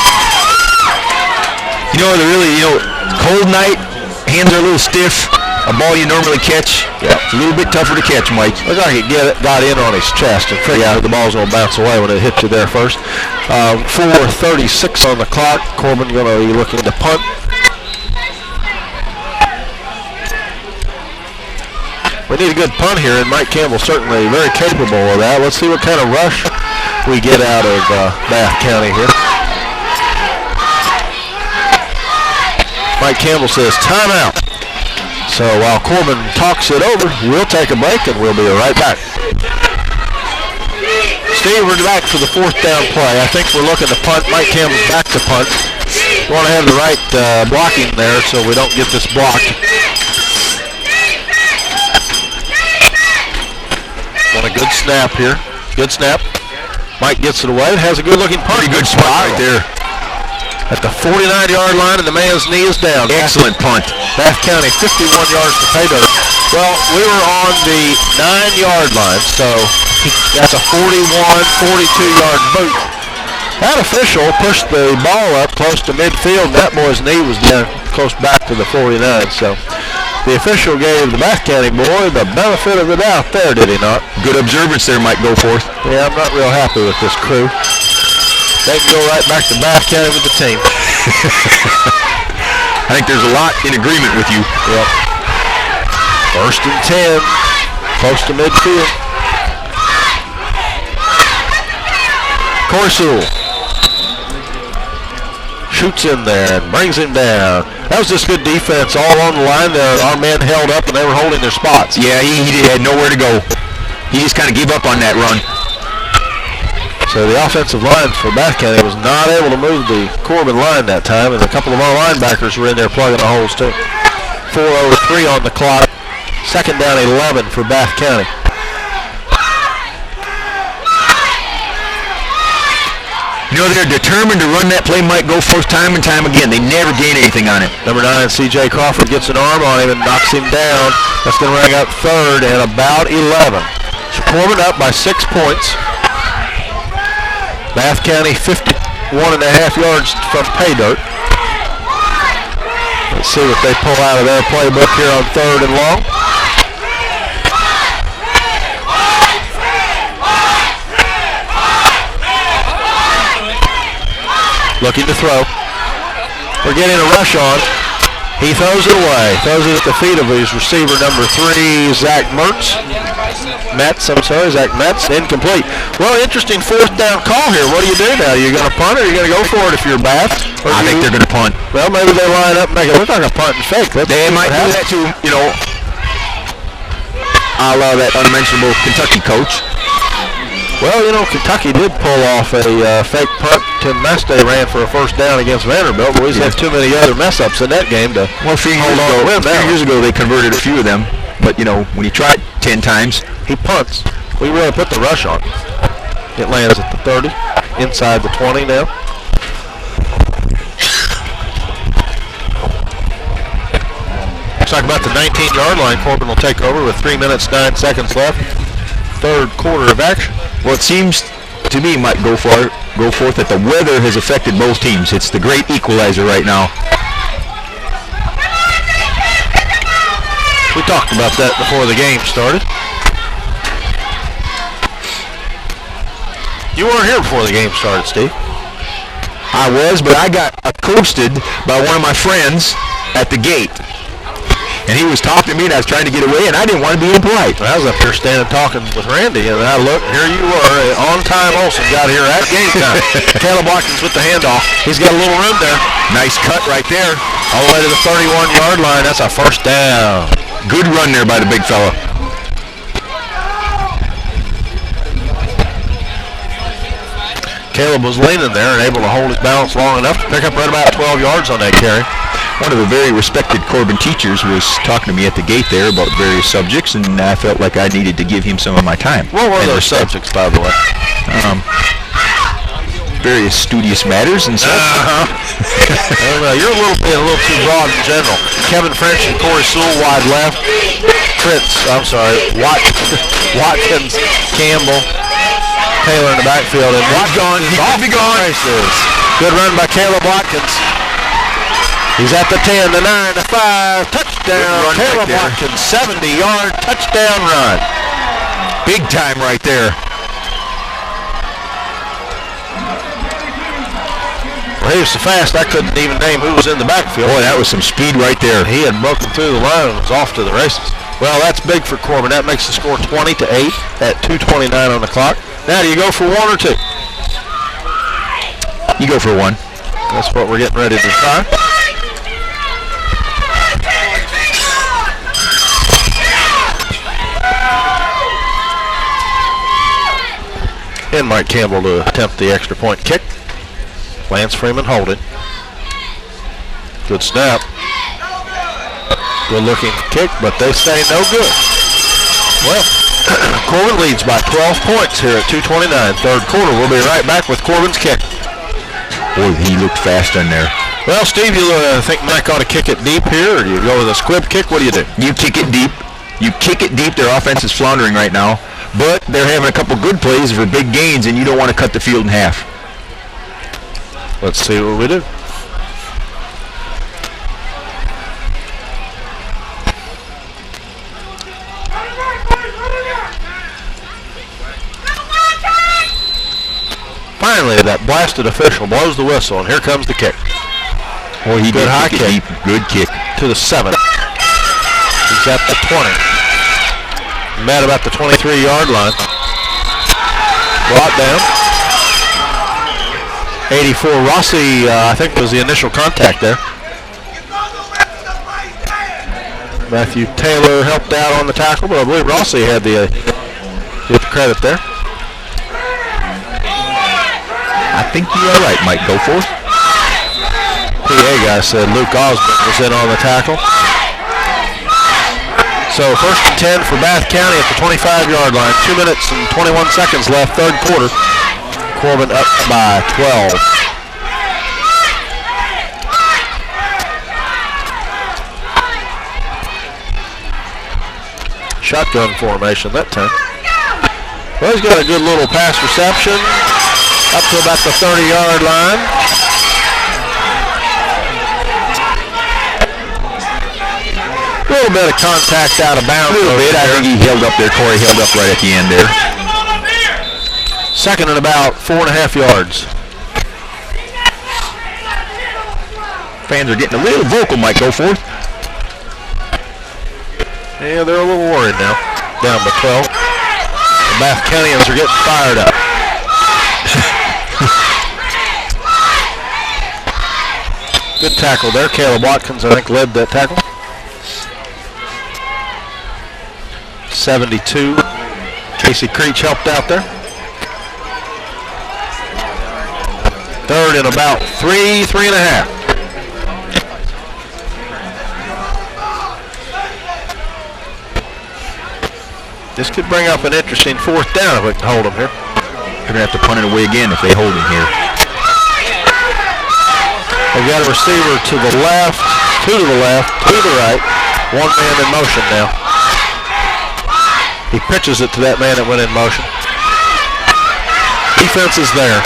You know, cold night, hands are a little stiff. A ball you normally catch, it's a little bit tougher to catch, Mike. Looks like it got in on his chest and figured the ball's going to bounce away when it hit you there first. 4:36 on the clock. Corbin going to be looking to punt. We need a good punt here, and Mike Campbell certainly very capable of that. Let's see what kind of rush we get out of Bath County here. Mike Campbell says timeout. So while Corbin talks it over, we'll take a break and we'll be right back. Steve, we're back for the 4th down play. I think we're looking to punt. Mike Campbell's back to punt. We want to have the right blocking there so we don't get this blocked. Want a good snap here. Good snap. Mike gets it away. Has a good-looking punt. Pretty good spot right there. At the 49-yard line, and the man's knee is down. Excellent punt. Bath County, 51 yards to pay dirt. Well, we were on the 9-yard line, so that's a 41, 42-yard boot. That official pushed the ball up close to midfield. That boy's knee was down close back to the 49, so the official gave the Bath County boy the benefit of the doubt there, did he not? Good observance there, Mike Goforth. Yeah, I'm not real happy with this crew. They can go right back to Bath County with the team. I think there's a lot in agreement with you. Yep. 1st and 10, close to midfield. Corey Sewell shoots in there and brings him down. That was just good defense all on the line there. Our men held up and they were holding their spots. Yeah, he had nowhere to go. He just kind of gave up on that run. So the offensive line for Bath County was not able to move the Corbin line that time, and a couple of our linebackers were in there plugging the holes too. 4:03 on the clock. Second down 11 for Bath County. You know, they're determined to run that play Mike go first time and time again. They never gain anything on it. Number 9, C.J. Crawford gets an arm on him and knocks him down. That's going to bring up third and about 11. So Corbin up by 6 points. Bath County 51.5 yards from pay dirt. Let's see what they pull out of their playbook here on third and long. Looking to throw. We're getting a rush on. He throws it away. Throws it at the feet of his receiver, number 3, Zach Metz. Zach Metz. Incomplete. Well, interesting fourth down call here. What do you do now? Are you going to punt or are you going to go for it if you're Bath? I think they're going to punt. Well, maybe they line up and make it look like a punt and fake. They might do that too, you know, a la that unmentionable Kentucky coach. Well, you know, Kentucky did pull off a fake punt. Tim Meste ran for a first down against Vanderbilt, but we just had too many other mess-ups in that game to a few years ago they converted a few of them. But, you know, when you try it 10 times, he punts. We really put the rush on. It lands at the 30, inside the 20 now. Looks like about the 19-yard line. Corbin will take over with 3 minutes, 9 seconds left. Third quarter of action. Well, it seems to me, might go forth that the weather has affected both teams. It's the great equalizer right now. We talked about that before the game started. You weren't here before the game started, Steve. I was, but I got accosted by one of my friends at the gate. And he was talking to me, and I was trying to get away, and I didn't want to be impolite. I was up here standing talking with Randy, and I looked, here you were, on time Olsen got here at game time. Caleb Watkins with the handoff. He's got a little room there. Nice cut right there. All the way to the 31-yard line. That's a first down. Good run there by the big fella. Caleb was leaning there and able to hold his balance long enough to pick up right about 12 yards on that carry. One of the very respected Corbin teachers was talking to me at the gate there about various subjects, and I felt like I needed to give him some of my time. What were those subjects, by the way? Various studious matters and such. Well, you're a little too broad in general. Kevin French and Corey Sewell wide left. Watkins, Campbell, Taylor in the backfield. And He's gone. He could be gone. Good run by Caleb Watkins. He's at the 10, the 9, the 5. Touchdown. Caleb Watkins, 70-yard touchdown run. Big time right there. Well, he was so fast I couldn't even name who was in the backfield. Boy, that was some speed right there. He had broken through the line and was off to the races. Well, that's big for Corbin. That makes the score 20-8 at 2:29 on the clock. Now, do you go for one or two? You go for one. That's what we're getting ready to try. And Mike Campbell to attempt the extra point kick. Lance Freeman holding. Good snap. Good looking kick, but they say no good. Well, Corbin leads by 12 points here at 2:29. Third quarter. We'll be right back with Corbin's kick. Boy, he looked fast in there. Well, Steve, you think Mike ought to kick it deep here, or do you go with a squib kick? What do you do? You kick it deep. You kick it deep. Their offense is floundering right now, but they're having a couple good plays for big gains, and you don't want to cut the field in half. Let's see what we do. Finally, that blasted official blows the whistle, and here comes the kick. Well, he did high kick. Deep. Good kick. To the 7. He's at the 20. Met about the 23-yard line. Brought down. 84 Rossi, I think, was the initial contact there. Matthew Taylor helped out on the tackle, but I believe Rossi had the credit there. I think you are right, Mike. Go for it. PA guy said Luke Osborne was in on the tackle. So first and 10 for Bath County at the 25-yard line. 2 minutes and 21 seconds left, third quarter. Corbin up by 12. Shotgun formation that time. Well, he's got a good little pass reception up to about the 30-yard line. A little bit of contact out of bounds. A little bit. I think he held up there. Corey held up right at the end there. Second and about 4.5 yards. Fans are getting a little vocal, Mike. Go for it. Yeah, they're a little worried now. Down by 12. The Bath Countyans are getting fired up. Good tackle there. Caleb Watkins, I think, led that tackle. 72. Casey Creech helped out there. Third and about 3.5. This could bring up an interesting fourth down if we can hold them here. They're going to have to punt it away again if they hold him here. They've got a receiver to the left, to the right. One man in motion now. He pitches it to that man that went in motion. Defense is there.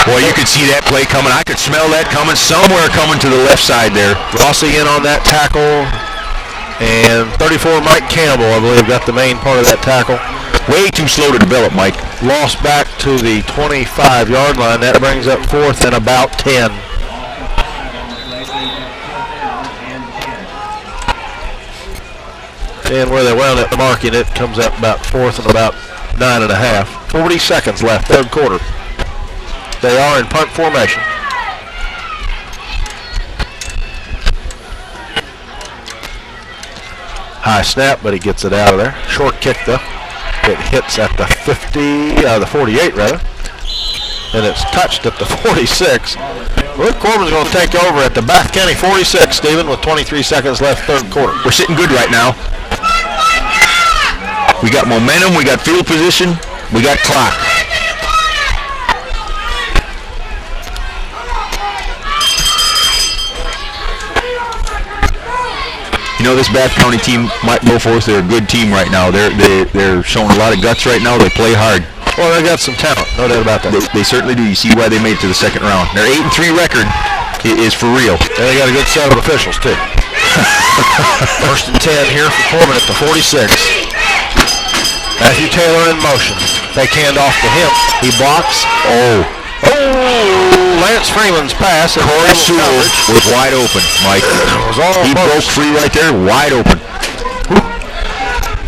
Boy, you could see that play coming. I could smell that coming somewhere coming to the left side there. Rossi in on that tackle. And 34, Mike Campbell, I believe, got the main part of that tackle. Way too slow to develop, Mike. Lost back to the 25-yard line. That brings up fourth and about 10. And where they wound up marking it comes up about fourth and about 9.5. 40 seconds left, third quarter. They are in punt formation. High snap, but he gets it out of there. Short kick, though. It hits at the 48 rather. And it's touched at the 46. Luke Corbin's going to take over at the Bath County 46, Stephen, with 23 seconds left, third quarter. We're sitting good right now. We got momentum, we got field position, we got clock. You know, this Bath County team might go for us. They're a good team right now. They're showing a lot of guts right now. They play hard. Well, they got some talent, no doubt about that. They certainly do. You see why they made it to the second round. Their 8-3 record is for real. And they got a good set of officials, too. First and 10 here for Corbin at the 46. Matthew Taylor in motion. Fake hand off to him. He blocks. Oh, Lance Freeman's pass. Corey Sewell was wide open, Mike. He broke free right there, wide open.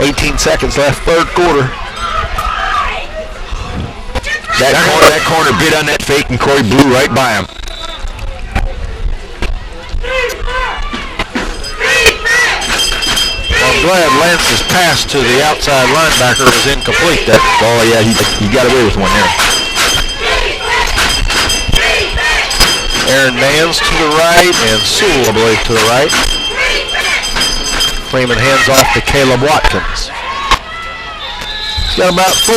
18 seconds left, third quarter. That corner bit on that fake, and Corey blew right by him. Well, I'm glad Lance's pass to the outside linebacker was incomplete there. Oh, yeah, he got away with one there. Aaron Mans to the right, and Sewell, I believe, to the right. Freeman hands off to Caleb Watkins. He's got about 4.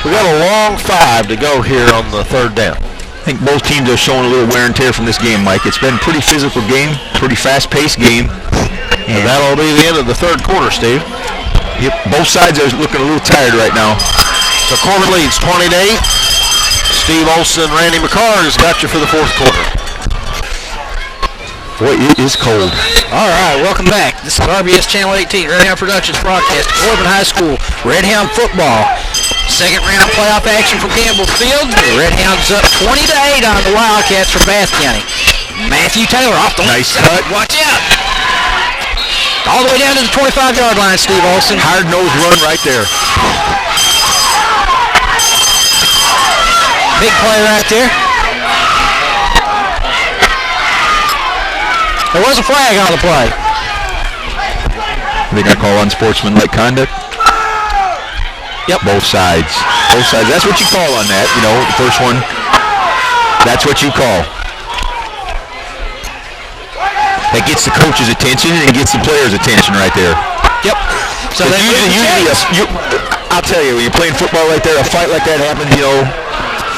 We got a long 5 to go here on the third down. I think both teams are showing a little wear and tear from this game, Mike. It's been a pretty physical game, pretty fast-paced game. And that'll be the end of the third quarter, Steve. Yep, both sides are looking a little tired right now. So Corbin leads 20-8. Steve Olson, Randy McCarr has got you for the fourth quarter. Boy, it is cold. All right, welcome back. This is RBS Channel 18, Redhound Productions broadcast at Corbin High School, Redhound football. Second round playoff action for Campbell Field. The Redhounds up 20-8 on the Wildcats from Bath County. Matthew Taylor off the nice cut. Watch out. All the way down to the 25-yard line, Steve Olson. Hard-nosed run right there. Big play right there. There was a flag on the play. They got to call unsportsmanlike conduct. Yep. Both sides. Both sides. That's what you call on that. You know, the first one. That's what you call. That gets the coach's attention and gets the player's attention right there. Yep. So then I'll tell you, when you're playing football right there, a fight like that happens, you know,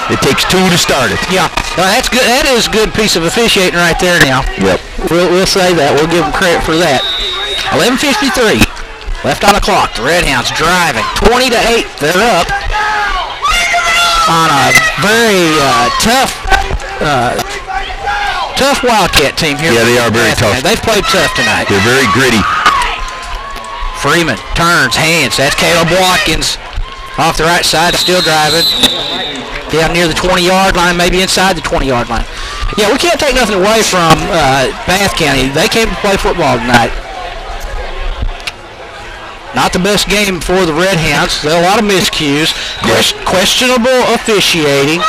it takes two to start it. Yeah. That's good. That is a good piece of officiating right there now. Yep. We'll say that. We'll give them credit for that. 11:53 left on the clock. The Redhounds driving. 20-8. They're up on a very tough Wildcat team here. Yeah, they are very tough. They've played tough tonight. They're very gritty. Freeman turns, hands. That's Caleb Watkins off the right side, still driving. Down near the 20-yard line, maybe inside the 20-yard line. Yeah, we can't take nothing away from Bath County. They came to play football tonight. Not the best game for the Redhounds. There are a lot of miscues, questionable officiating,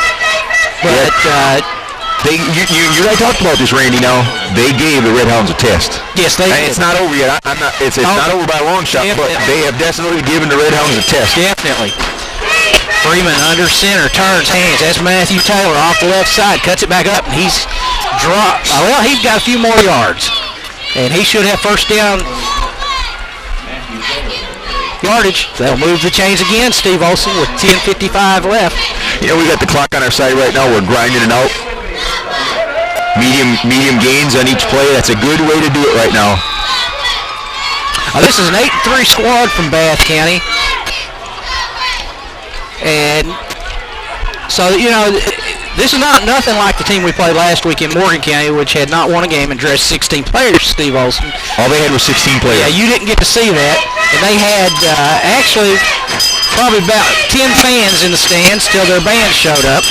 but you and I talked about this, Randy. Now they gave the Redhounds a test. Yes, they did. It's not over yet. It's not over by a long shot, but they have definitely given the Redhounds a test. Definitely. Freeman under center, turns, hands. That's Matthew Taylor off the left side, cuts it back up, and he's dropped. Well, he's got a few more yards, and he should have first down yardage. They'll move the chains again, Steve Olson, with 10:55 left. You know, we got the clock on our side right now. We're grinding it out. Medium gains on each play. That's a good way to do it right now. This is an 8-3 squad from Bath County. And so, you know, this is not nothing like the team we played last week in Morgan County, which had not won a game and dressed 16 players, Steve Olson. All they had was 16 players. Yeah, you didn't get to see that. And they had actually probably about 10 fans in the stands till their band showed up.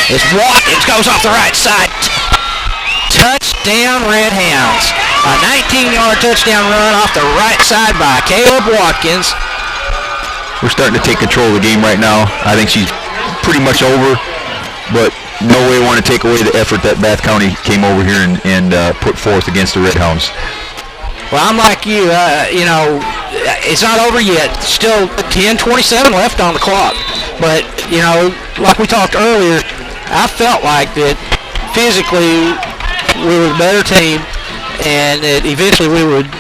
It's Watkins goes off the right side. Touchdown Redhounds. A 19-yard touchdown run off the right side by Caleb Watkins. We're starting to take control of the game right now. I think she's pretty much over, but no way want to take away the effort that Bath County came over here and put forth against the Redhounds. Well, I'm like you. You know, it's not over yet. Still 10:27 left on the clock. But, you know, like we talked earlier, I felt like that physically we were the better team and that eventually we would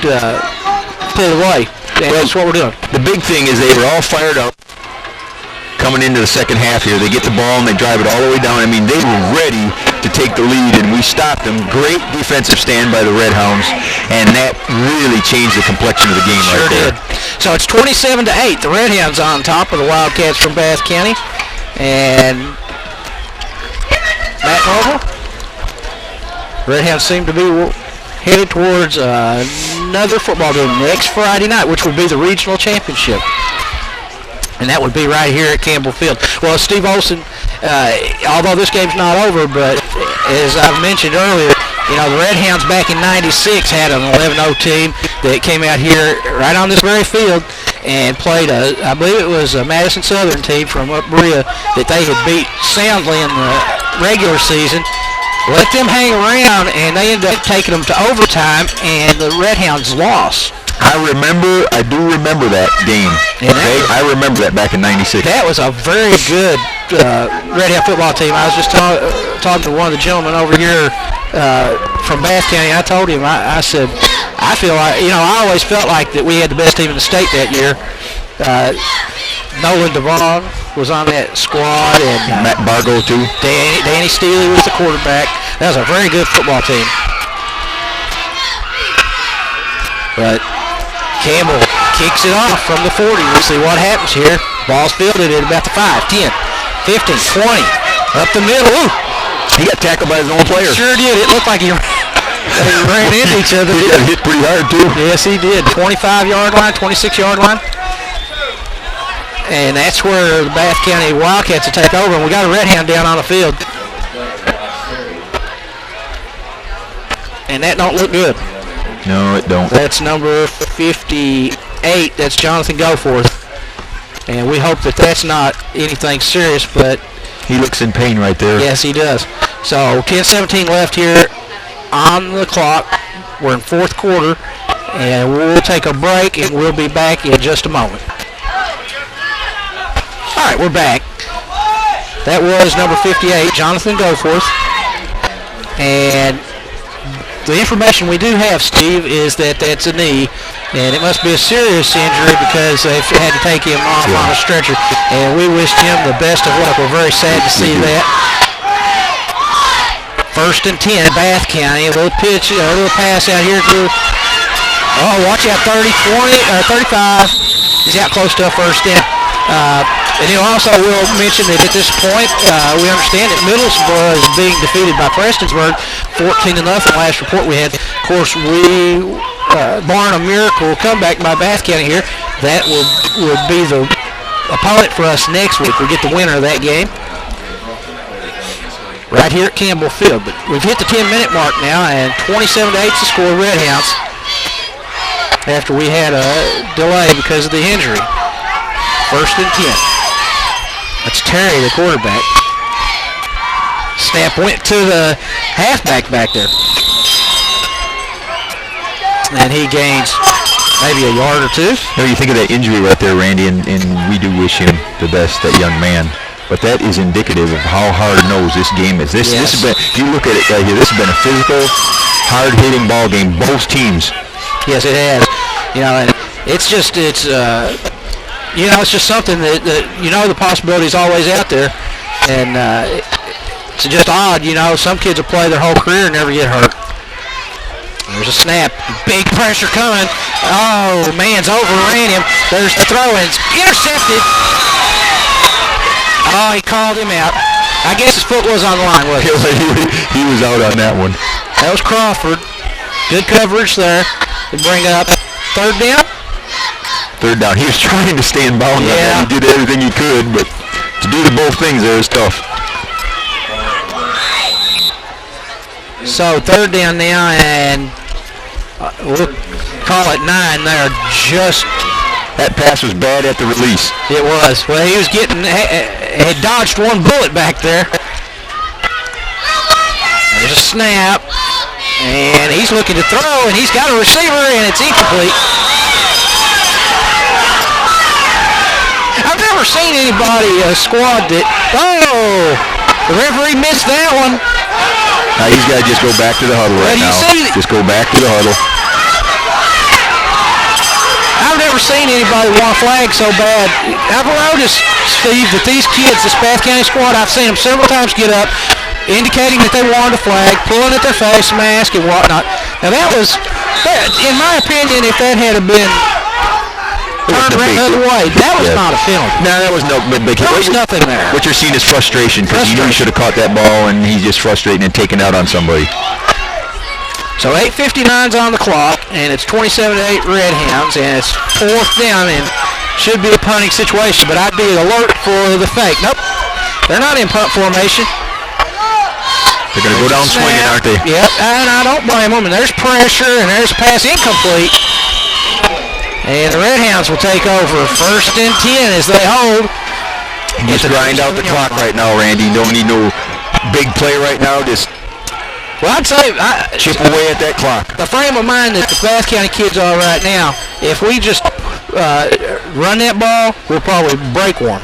pull away. And that's what we're doing. The big thing is they were all fired up coming into the second half here. They get the ball and they drive it all the way down. I mean, they were ready to take the lead, and we stopped them. Great defensive stand by the Redhounds, and that really changed the complexion of the game right there. Sure did. So it's 27-8. The Redhounds on top of the Wildcats from Bath County. And Matt Noble. Redhounds seem to be headed towards another football game next Friday night, which would be the regional championship. And that would be right here at Campbell Field. Well, Steve Olson, although this game's not over, but as I've mentioned earlier, you know, the Redhounds back in '96 had an 11-0 team that came out here right on this very field and played I believe it was a Madison Southern team from up Berea that they had beat soundly in the regular season. Let them hang around, and they ended up taking them to overtime, and the Redhounds lost. I do remember that game. Okay? I remember that back in '96. That was a very good Redhound football team. I was just talking to one of the gentlemen over here from Bath County. I told him, I said, I feel like, you know, I always felt like that we had the best team in the state that year. Nolan Devon was on that squad, and Matt Bargo too. Danny Steely was the quarterback. That was a very good football team. But Campbell kicks it off from the 40. We'll see what happens here. Ball's fielded at about the 5, 10, 15, 20. Up the middle. Ooh. He got tackled by his own player. Sure did. It looked like they ran into each other. He got hit pretty hard too. Yes, he did. 25-yard line, 26-yard line. And that's where the Bath County Wildcats will take over. And we got a Redhound down on the field. And that don't look good. No, it don't. That's number 58. That's Jonathan Goforth. And we hope that that's not anything serious, but he looks in pain right there. Yes, he does. So 10-17 left here on the clock. We're in fourth quarter. And we'll take a break, and we'll be back in just a moment. All right, we're back. That was number 58, Jonathan Goforth. And the information we do have, Steve, is that that's a knee, and it must be a serious injury because they've had to take him off on a stretcher. And we wished him the best of luck. We're very sad to see that. 1st and 10, Bath County. A little pitch, a little pass out here to, watch out, 30, 20, 35. He's out close to a first down. And also will mention that at this point, we understand that Middlesbrough is being defeated by Prestonsburg, 14-0 last report we had. Of course, we barring a miracle comeback by Bath County here, that will be the opponent for us next week. We get the winner of that game right here at Campbell Field. But we've hit the 10-minute mark now, and 27-8 is the score, Redhounds, after we had a delay because of the injury. 1st and 10. That's Terry, the quarterback. Snap went to the halfback back there. And he gains maybe a yard or two. You think of that injury right there, Randy, and we do wish him the best, that young man. But that is indicative of how hard-nosed this game is. This has been, if you look at it right here, this has been a physical, hard-hitting ball game, both teams. Yes, it has. And it's just something that the possibility is always out there. And it's just odd, some kids will play their whole career and never get hurt. There's a snap. Big pressure coming. Oh, man's overran him. There's the throw, and it's intercepted. Oh, he called him out. I guess his foot was on the line, wasn't it? He was out on that one. That was Crawford. Good coverage there to bring up 3rd down. 3rd down. He was trying to stay in bounds. Yeah. He did everything he could, but to do the both things there is tough. So 3rd down now, and we'll call it 9 there. That pass was bad at the release. It was. Well, he was had dodged one bullet back there. There's a snap, and he's looking to throw, and he's got a receiver, and it's incomplete. I've never seen anybody, a squad that, the referee missed that one. Now he's got to just go back to the huddle right now. Just go back to the huddle. I've never seen anybody want a flag so bad. I've noticed, Steve, that these kids, this Bath County squad, I've seen them several times get up, indicating that they wanted a flag, pulling at their face mask and whatnot. Now that was, in my opinion, if that had been turned around the other way, that was not a penalty. No, that was no. But there was nothing there. What you're seeing is frustration because he knew he should have caught that ball, and he's just frustrated and taken out on somebody. So 8:59's on the clock, and it's 27-8 Redhounds, and it's 4th down, and should be a punting situation, but I'd be alert for the fake. Nope, they're not in punt formation. They're going to go down swinging, aren't they? Yep, and I don't blame them, and there's pressure, and there's a pass incomplete. And the Redhounds will take over 1st and 10 as they hold. Just grind out the clock right now, Randy. You don't need no big play right now. Just I'd say chip away at that clock. The frame of mind that the Bath County kids are right now, if we just run that ball, we'll probably break one.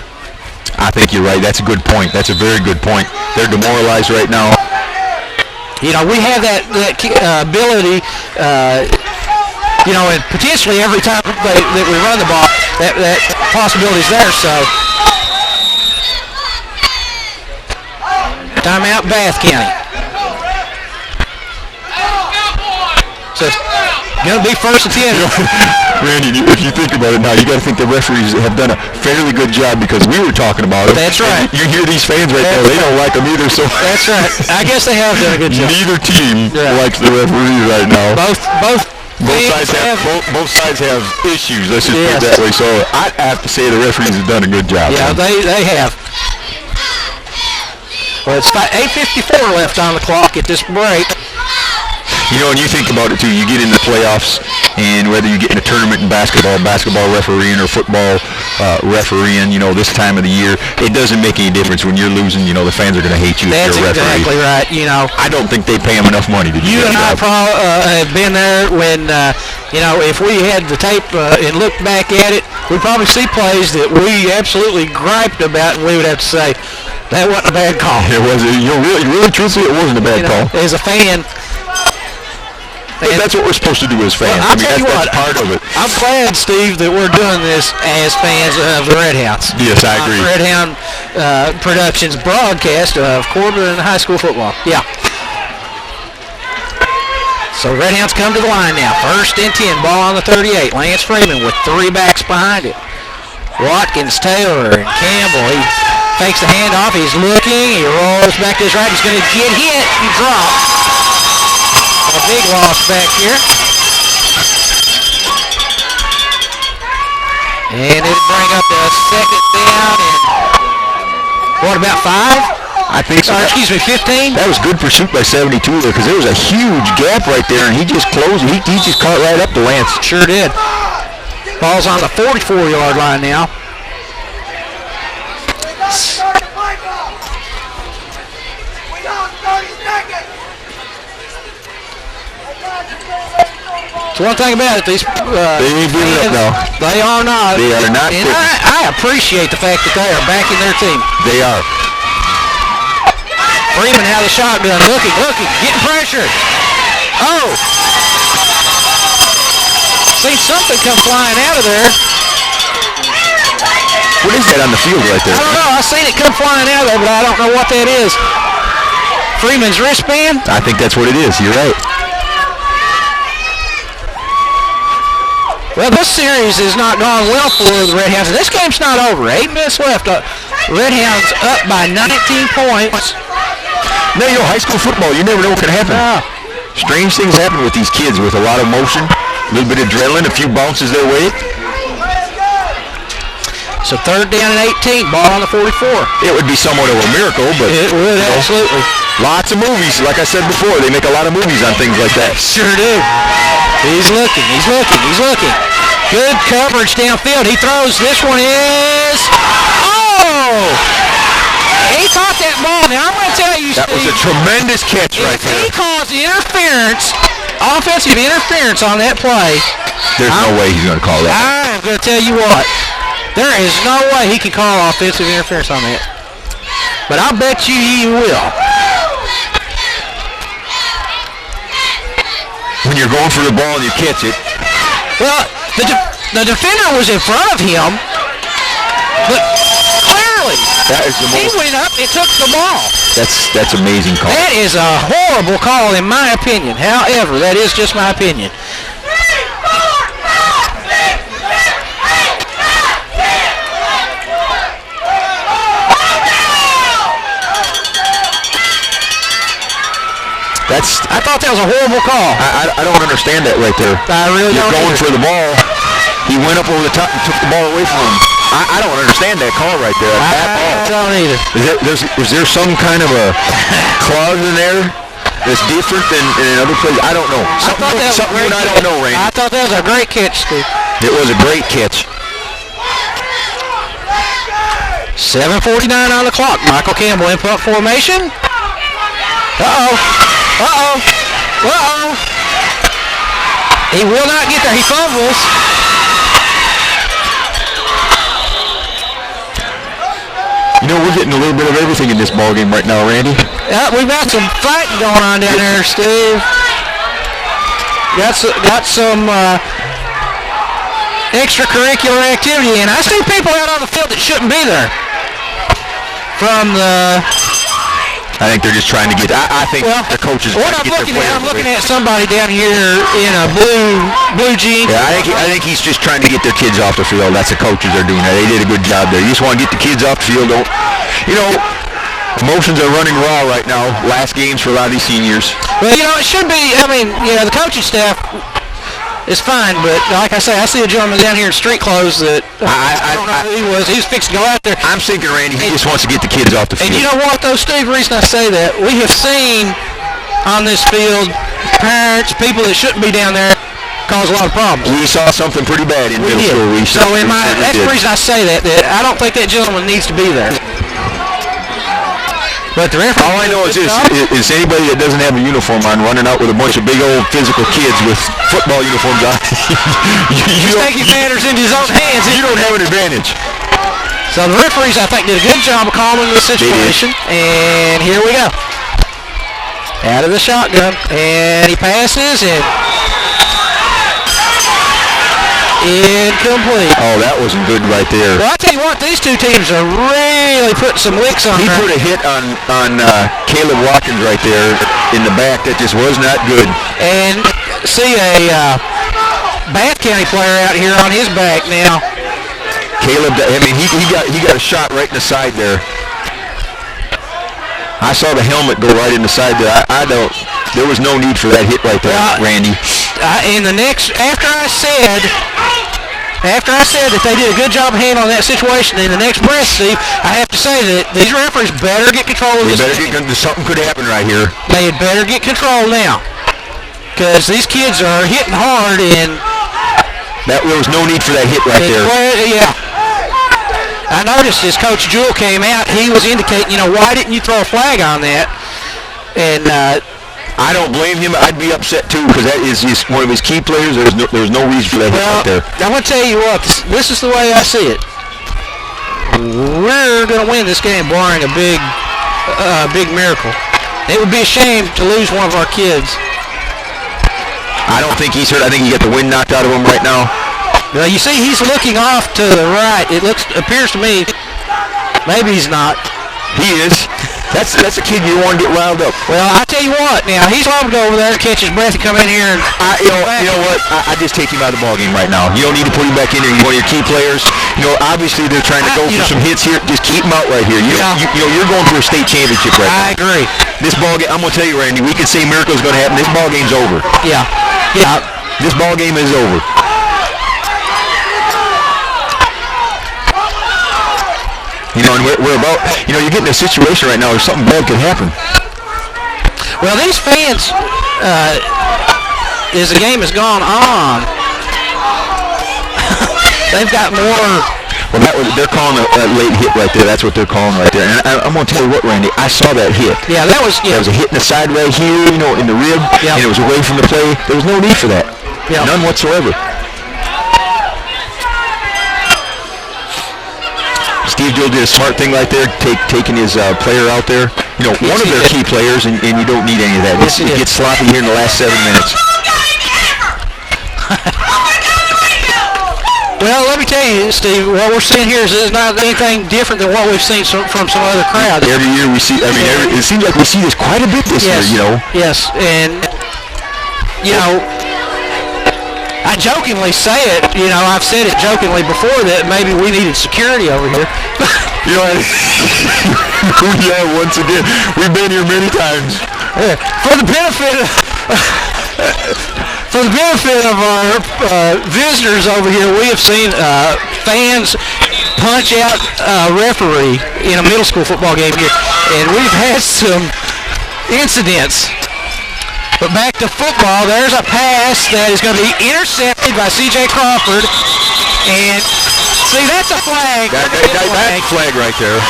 I think you're right. That's a good point. That's a very good point. They're demoralized right now. We have that ability, and potentially every time that we run the ball, that possibility's there. So, timeout, Bath County. So it's going to be 1st and 10. Randy, if you think about it now, you got to think the referees have done a fairly good job because we were talking about it. That's right. You hear these fans right now, they don't like them either. So that's right. I guess they have done a good job. Neither team likes the referees right now. Both sides have issues. Let's just put it that way. So I have to say the referees have done a good job. Yeah, they have. Well, it's 8:54 left on the clock at this break. And you think about it too, you get in the playoffs, and whether you get in a tournament in basketball refereeing or football, refereeing, this time of the year. It doesn't make any difference. When you're losing, the fans are going to hate you if you're a referee. That's exactly right. I don't think they pay them enough money to do You that. and I have been there when, if we had the tape and looked back at it, we'd probably see plays that we absolutely griped about, and we would have to say, that wasn't a bad call. It wasn't. Really, truthfully, it wasn't a bad call. As a fan. But that's what we're supposed to do as fans. Well, that's part of it. I'm glad, Steve, that we're doing this as fans of the Redhounds. Yes, I agree. Redhound Productions broadcast of Corbin High School football. Yeah. So Redhounds come to the line now. 1st and 10, ball on the 38. Lance Freeman with 3 backs behind it. Watkins, Taylor, and Campbell. He fakes the handoff. He's looking. He rolls back to his right. He's going to get hit. He drops. A big loss back here. And it'll bring up the 2nd down and what, about 5? I think so. Or, excuse me, 15? That was good pursuit by 72 there because there was a huge gap right there, and he just closed it. He just caught right up to Lance. Sure did. Ball's on the 44-yard line now. So one thing about it, these they ain't giving up now. They are not. They are not. And I appreciate the fact that they are backing their team. They are. Freeman out of the shotgun, looking, getting pressured. Oh! Seen something come flying out of there. What is that on the field right there? I don't know. I seen it come flying out of there, but I don't know what that is. Freeman's wristband? I think that's what it is. You're right. Well, this series has not gone well for the Redhounds. This game's not over. 8 minutes left. Redhounds up by 19 points. No, high school football, you never know what can happen. No. Strange things happen with these kids with a lot of motion, a little bit of adrenaline, a few bounces their way. So 3rd down and 18, ball on the 44. It would be somewhat of a miracle, but it would, absolutely. Lots of movies. Like I said before, they make a lot of movies on things like that. Sure do. He's looking. Good coverage downfield. He throws. This one is... Oh! He caught that ball. Now, I'm going to tell you, That was a tremendous catch right there. If he calls interference, offensive interference on that play... There's no way he's going to call that. I'm going to tell you what. There is no way he can call offensive interference on that. But I'll bet you he will. When you're going for the ball and you catch it. Well, the defender was in front of him, but clearly he went up and took the ball. That's amazing call. That is a horrible call in my opinion. However, that is just my opinion. I thought that was a horrible call. I don't understand that right there. I really don't. You're going for the ball. He went up over the top and took the ball away from him. I don't understand that call right there. I don't either. Is there some kind of a clause in there that's different than in other places? I don't know. Something I don't know, Randy. I thought that was a great catch, Steve. It was a great catch. 7:49 on the clock. Michael Campbell in punt formation. He will not get there. He fumbles. We're getting a little bit of everything in this ball game right now, Randy. Yeah, we've got some fighting going on down there, Steve. Got some extracurricular activity, and I see people out on the field that shouldn't be there. I think they're just trying to get. I think the coaches. What I'm looking at somebody down here in a blue jeans. Yeah, I think he's just trying to get their kids off the field. That's the coaches are doing that. They did a good job there. You just want to get the kids off the field. Emotions are running raw right now. Last games for a lot of these seniors. Well, it should be. I mean, the coaching staff is fine, but like I say, I see a gentleman down here in street clothes that I don't know who he was. He was fixing to go out there. I'm thinking, Randy, he just wants to get the kids off the field. And you know what, though, Steve? The reason I say that, we have seen on this field parents, people that shouldn't be down there, cause a lot of problems. We saw something pretty bad in middle school. That's the reason I say that I don't think that gentleman needs to be there. But the referee, all I know is this: is anybody that doesn't have a uniform on running out with a bunch of big old physical kids with football uniforms on, he's taking matters into his own hands. You don't have an advantage. So the referees, I think, did a good job of calming the situation. And here we go. Out of the shotgun, and he passes, and incomplete. Oh, that wasn't good right there. Well, I tell you what, these two teams are really putting some licks on. He put a hit on Caleb Watkins right there in the back that just was not good. And see a Bath County player out here on his back now. Caleb, I mean, he got a shot right in the side there. I saw the helmet go right in the side there. There was no need for that hit right there, Randy. After I said that they did a good job handling that situation, in the next breath, Steve, I have to say that these referees better get control of this. Something could happen right here. They had better get control now, because these kids are hitting hard, and there was no need for that hit right there. Yeah. I noticed as Coach Jewell came out, he was indicating, why didn't you throw a flag on that? And I don't blame him. I'd be upset too, because that is one of his key players. There was no reason for that hit right there. I'm going to tell you what, this is the way I see it. We're going to win this game barring a big miracle. It would be a shame to lose one of our kids. I don't think he's hurt. I think he got the wind knocked out of him right now. Well, you see, he's looking off to the right. It appears to me, maybe he's not. He is. That's a kid you want to get riled up. Well, I tell you what, now he's liable to go over there, catch his breath, and come in here and. You know what? I just take him out of the ballgame right now. You don't need to put him back in there. He's one of your key players. Obviously they're trying to go for some hits here. Just keep him out right here. You're going for a state championship right now. I agree. This ballgame, I'm going to tell you, Randy, we can say miracles going to happen. This ballgame's over. Yeah. This ballgame is over. And we're about, you're getting a situation right now where something bad could happen. Well, these fans, as the game has gone on, they've got more. Well, they're calling a late hit right there. That's what they're calling right there. And I'm going to tell you what, Randy, I saw that hit. Yeah, that was. Yeah. There was a hit in the side right here, in the rib, and it was away from the play. There was no need for that. Yeah. None whatsoever. Steve Dill did a smart thing right there, taking his player out there. One of their key players, and you don't need any of that. It gets sloppy here in the last 7 minutes. Well, let me tell you, Steve, what we're seeing here is not anything different than what we've seen from some other crowds. Every year we see, it seems like we see this quite a bit this year, Yes, and, I jokingly say it, I've said it jokingly before that maybe we needed security over here. Once again, we've been here many times. For the benefit of our visitors over here, we have seen fans punch out a referee in a middle school football game here, and we've had some incidents. But back to football, there's a pass that is going to be intercepted by C.J. Crawford. And, see, that's a flag. That's a flag right there.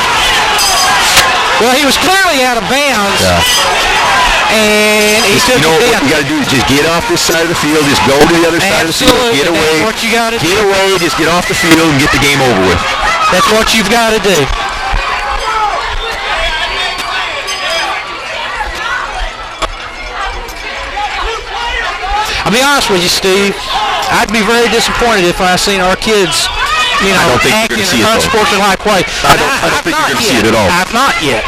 Well, he was clearly out of bounds. Yeah. And he took it down. What you got to do is just get off this side of the field, just go to the other side of the field, get away. That's what you got to do. Get away, just get off the field and get the game over with. That's what you've got to do. I'll be honest with you, Steve. I'd be very disappointed if I seen our kids, acting in an unsportsmanlike way. I don't think you're going to see it at all. I've not yet.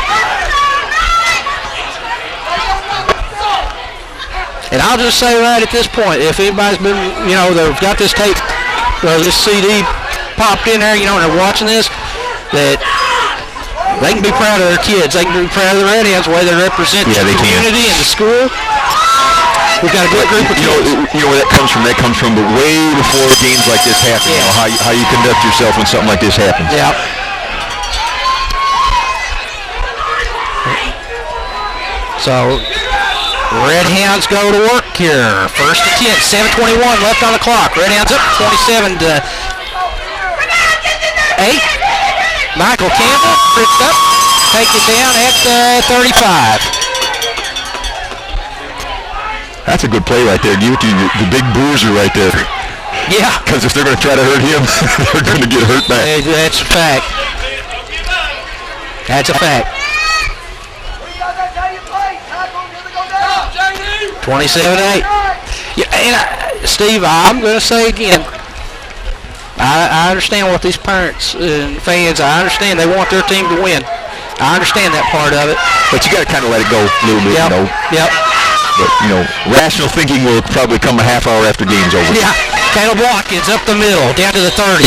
And I'll just say right at this point, if anybody's been, they've got this tape, this CD popped in there, and they're watching this, that they can be proud of their kids. They can be proud of the Redhounds, the way they represent the community and the school. We've got a good group of kids. Where that comes from? That comes from way before games like this happen. Yeah. How you conduct yourself when something like this happens. Yeah. So Redhounds go to work here. First and 10, 7:21 left on the clock. Redhounds up 27-8. Michael Campbell tripped up, takes it down at the 35. That's a good play right there. Give it to the big bruiser right there. Yeah. Because if they're going to try to hurt him, they're going to get hurt back. That's a fact. That's a fact. 27-8. Yeah, and Steve, I'm going to say again, I understand what these parents and fans, I understand they want their team to win. I understand that part of it. But you got to kind of let it go a little bit, Yep. Yep. But, rational thinking will probably come a half hour after game's over. Yeah. Caleb Watkins up the middle, down to the 30.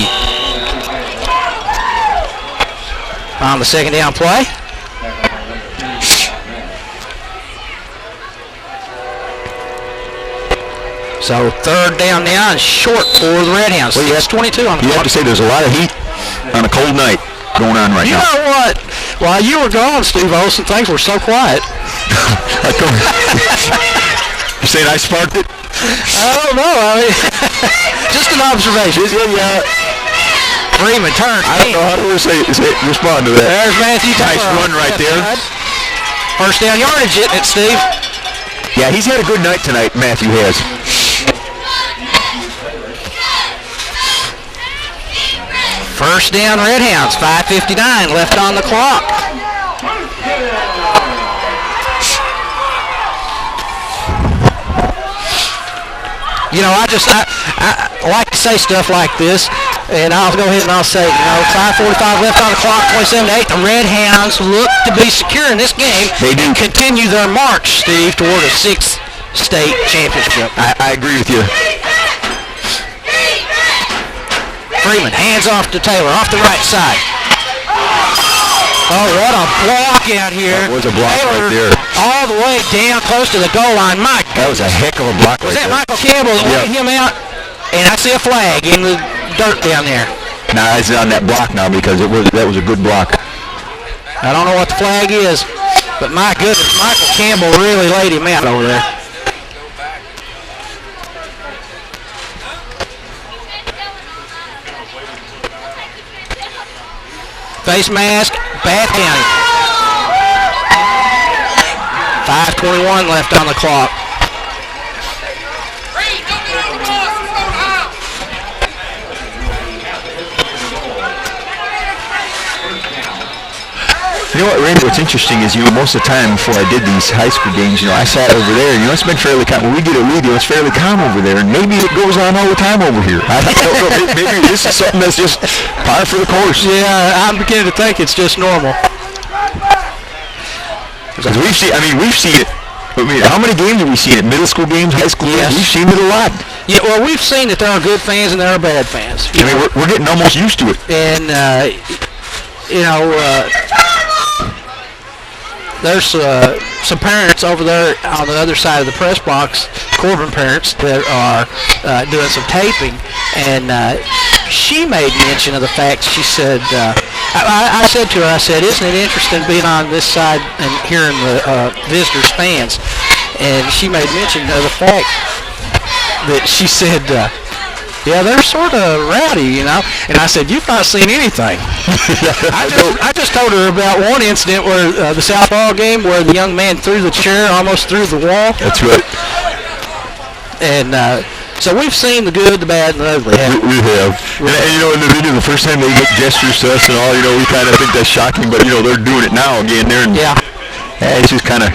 On the second down play. So third down now and short for the Redhounds. Well, That's 22 on the You clock. have to say there's a lot of heat on a cold night going on right You now. know what? While you were gone, Steve Olsen, things were so quiet. You saying I sparked it? I don't know. I mean, just an observation. Yeah. Freeman turns. I don't know how to respond to that. There's Matthew Nice Taylor. run right there. First down yardage, isn't it, Steve? Yeah, he's had a good night tonight, Matthew has. First down Redhounds, 5:59 left on the clock. I like to say stuff like this, and I'll go ahead and I'll say, 5:45 left on the clock, 27-8. The Redhounds look to be secure in this game. They do. And continue their march, Steve, toward a sixth state championship. I agree with you. Freeman, hands off to Taylor, off the right side. Oh, what a block out here. That was a block Taylor, right there. all the way down close to the goal line. Mike. That was a heck of a block Was right that there. Michael Campbell that wanted him out? And I see a flag in the dirt down there. Nah, it's on that block now because that was a good block. I don't know what the flag is, but my goodness, Michael Campbell really laid him out over there. Face mask, Bath County. 5:21 left on the clock. You know what, Randy, what's interesting is, most of the time before I did these high school games, I sat over there, and, it's been fairly calm. When we get a lead, it's fairly calm over there, and maybe it goes on all the time over here. I don't know, maybe this is something that's just par for the course. Yeah, I'm beginning to think it's just normal. Because we've seen it. How many games have we seen it? Middle school games, high school games? Yes. We've seen it a lot. Yeah, well, we've seen that there are good fans and there are bad fans. We're getting almost used to it. And, there's some parents over there on the other side of the press box, Corbin parents, that are doing some taping, and she made mention of the fact, she said, I said to her, isn't it interesting being on this side and hearing the visitors' fans? And she made mention of the fact that she said, yeah, they're sort of rowdy, And I said, you've not seen anything. I just told her about one incident where the Southall game where the young man threw the chair almost through the wall. That's right. And so we've seen the good, the bad, and the ugly. We have. And in the video, the first time they make gestures to us and all, we kind of think that's shocking, but, they're doing it now again. It's just kind of,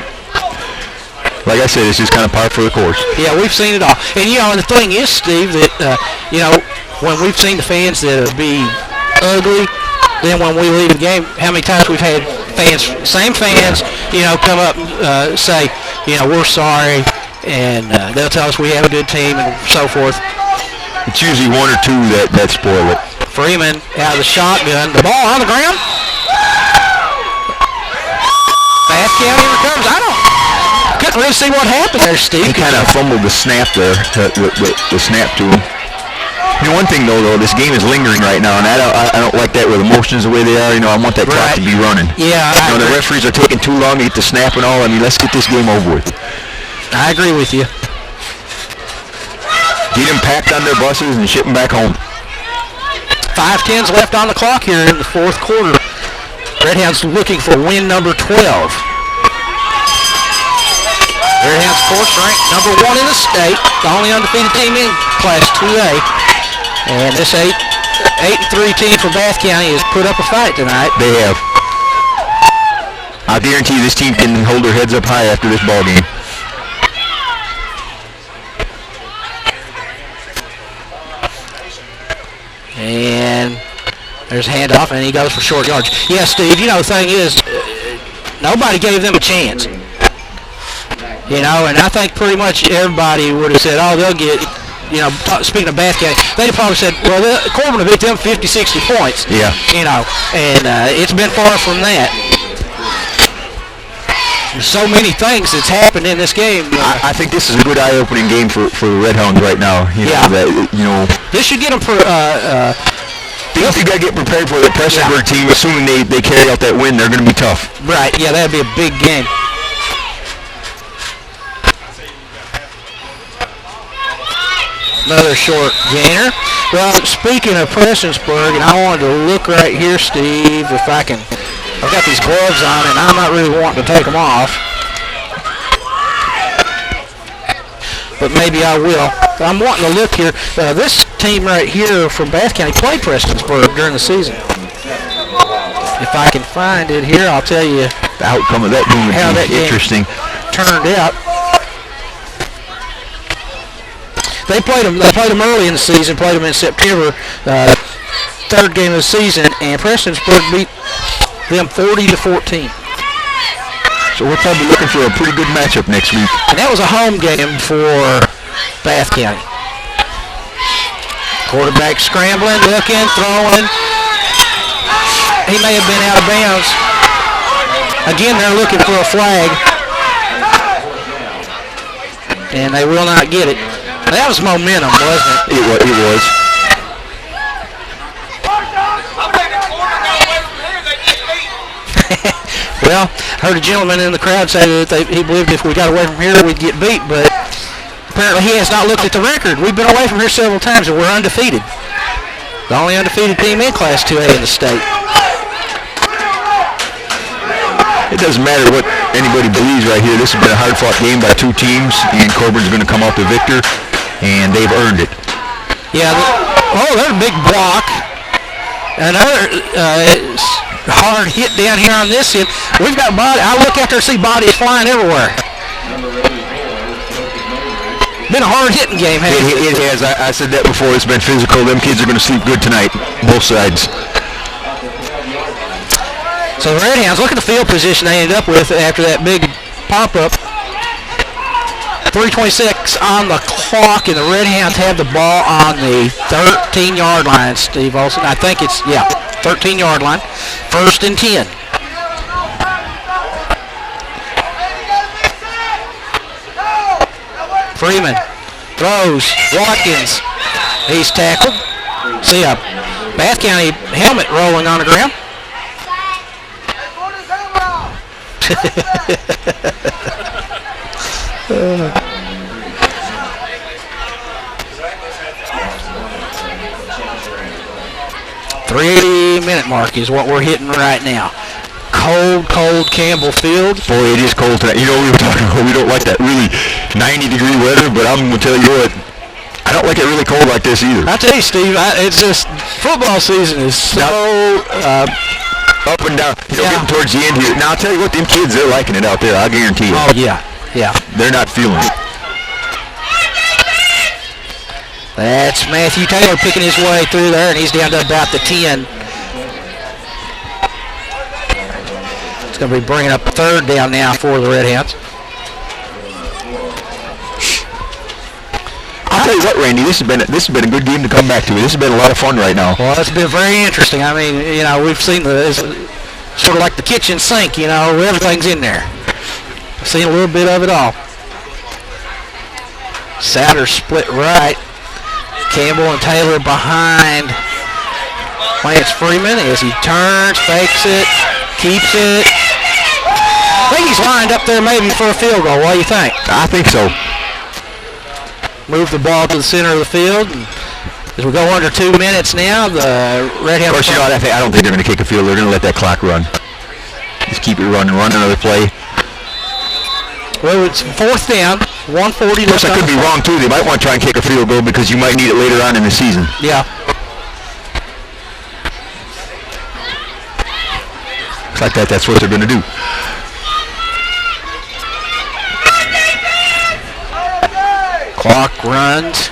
like I said, it's just kind of par for the course. Yeah, we've seen it all. And, the thing is, Steve, that, when we've seen the fans that be ugly, then when we leave the game, how many times we've had same fans, come up and say, we're sorry, and they'll tell us we have a good team and so forth. It's usually one or two that spoil it. Freeman out of the shotgun. The ball on the ground. Bath County recovers. I couldn't really see what happened there, Steve. He kind of fumbled the snap there, the snap to him. One thing though, this game is lingering right now, and I don't like that with emotions the way they are. I want that clock to be running. Yeah. The referees are taking too long to get the snap and all. Let's get this game over with. I agree with you. Get them packed on their buses and ship them back home. 5:10 left on the clock here in the fourth quarter. Redhounds looking for win number 12. Redhounds force ranked number 1 in the state, the only undefeated team in Class 2A. And this 8-3 team from Bath County has put up a fight tonight. They have. I guarantee you this team can hold their heads up high after this ball game. And there's a handoff, and he goes for short yards. Yeah, Steve, you know, the thing is, nobody gave them a chance. You know, and I think pretty much everybody would have said, oh, they'll get, you know, speaking of Bath County, they'd probably said, well, Corbin will beat them 50, 60 points. Yeah. You know, and it's been far from that. There's so many things that's happened in this game. I think this is a good eye-opening game for the Redhounds right now. You know, this should get them for. You got to get prepared for the Prestonburg team. Assuming they carry out that win, they're going to be tough. Right. Yeah, that'd be a big game. Another short gainer. Well, speaking of Prestonsburg, and I wanted to look right here, Steve, if I can. I've got these gloves on, and I'm not really wanting to take them off. But maybe I will. I'm wanting to look here. This team right here from Bath County played Prestonsburg during the season. If I can find it here, I'll tell you the outcome of that game how that interesting turned out. They played them early in the season, played them in September, third game of the season, and Prestonsburg beat them 40-14. So we're probably looking for a pretty good matchup next week. And that was a home game for Bath County. Quarterback scrambling, looking, throwing. He may have been out of bounds. Again, they're looking for a flag. And they will not get it. That was momentum, wasn't it? It was. Well, I heard a gentleman in the crowd say that he believed if we got away from here, we'd get beat, but apparently he has not looked at the record. We've been away from here several times, and we're undefeated. The only undefeated team in Class 2A in the state. It doesn't matter what anybody believes right here. This has been a hard-fought game by two teams, and Corbin's going to come out the victor, and they've earned it. Yeah. There's a big block. Another hard hit down here on this end. We've got body. I look out there and see bodies flying everywhere. Been a hard hitting game, hasn't it? It has. I said that before. It's been physical. Them kids are going to sleep good tonight, both sides. So the Redhounds, look at the field position they ended up with after that big pop-up. 3:26 on the clock, and the Redhounds have the ball on the 13-yard line, Steve Olson. I think it's, 13-yard line. 1st and 10. Freeman throws. Watkins. He's tackled. See a Bath County helmet rolling on the ground. Three-minute mark is what we're hitting right now. Cold Campbell Field. Boy, it is cold tonight. You know, we were talking about we don't like that really 90-degree weather, but I'm going to tell you what, I don't like it really cold like this either. I tell you, Steve, it's just football season is so up and down. Getting towards the end here. Now, I'll tell you what, them kids, they're liking it out there. I guarantee you. Oh, yeah. They're not feeling it. That's Matthew Taylor picking his way through there, and he's down to about the 10. It's going to be bringing up 3rd down now for the Redhounds. I'll tell you what, Randy, this has been a good game to come back to. This has been a lot of fun right now. Well, it's been very interesting. I mean, you know, we've seen it's sort of like the kitchen sink, you know, everything's in there. I've seen a little bit of it all. Souter split right. Campbell and Taylor behind Lance Freeman as he turns, fakes it, keeps it. He think he's lined up there maybe for a field goal. What do you think? I think so. Move the ball to the center of the field. And as we go under 2 minutes now, the Redhound. Of course, I don't think they're going to kick a field. They're going to let that clock run. Just keep it running. Run another play. Well, it's 4th down. 140 left. I could be wrong too. They might want to try and kick a field goal because you might need it later on in the season. Yeah. Looks like that's what they're going to do. Clock runs.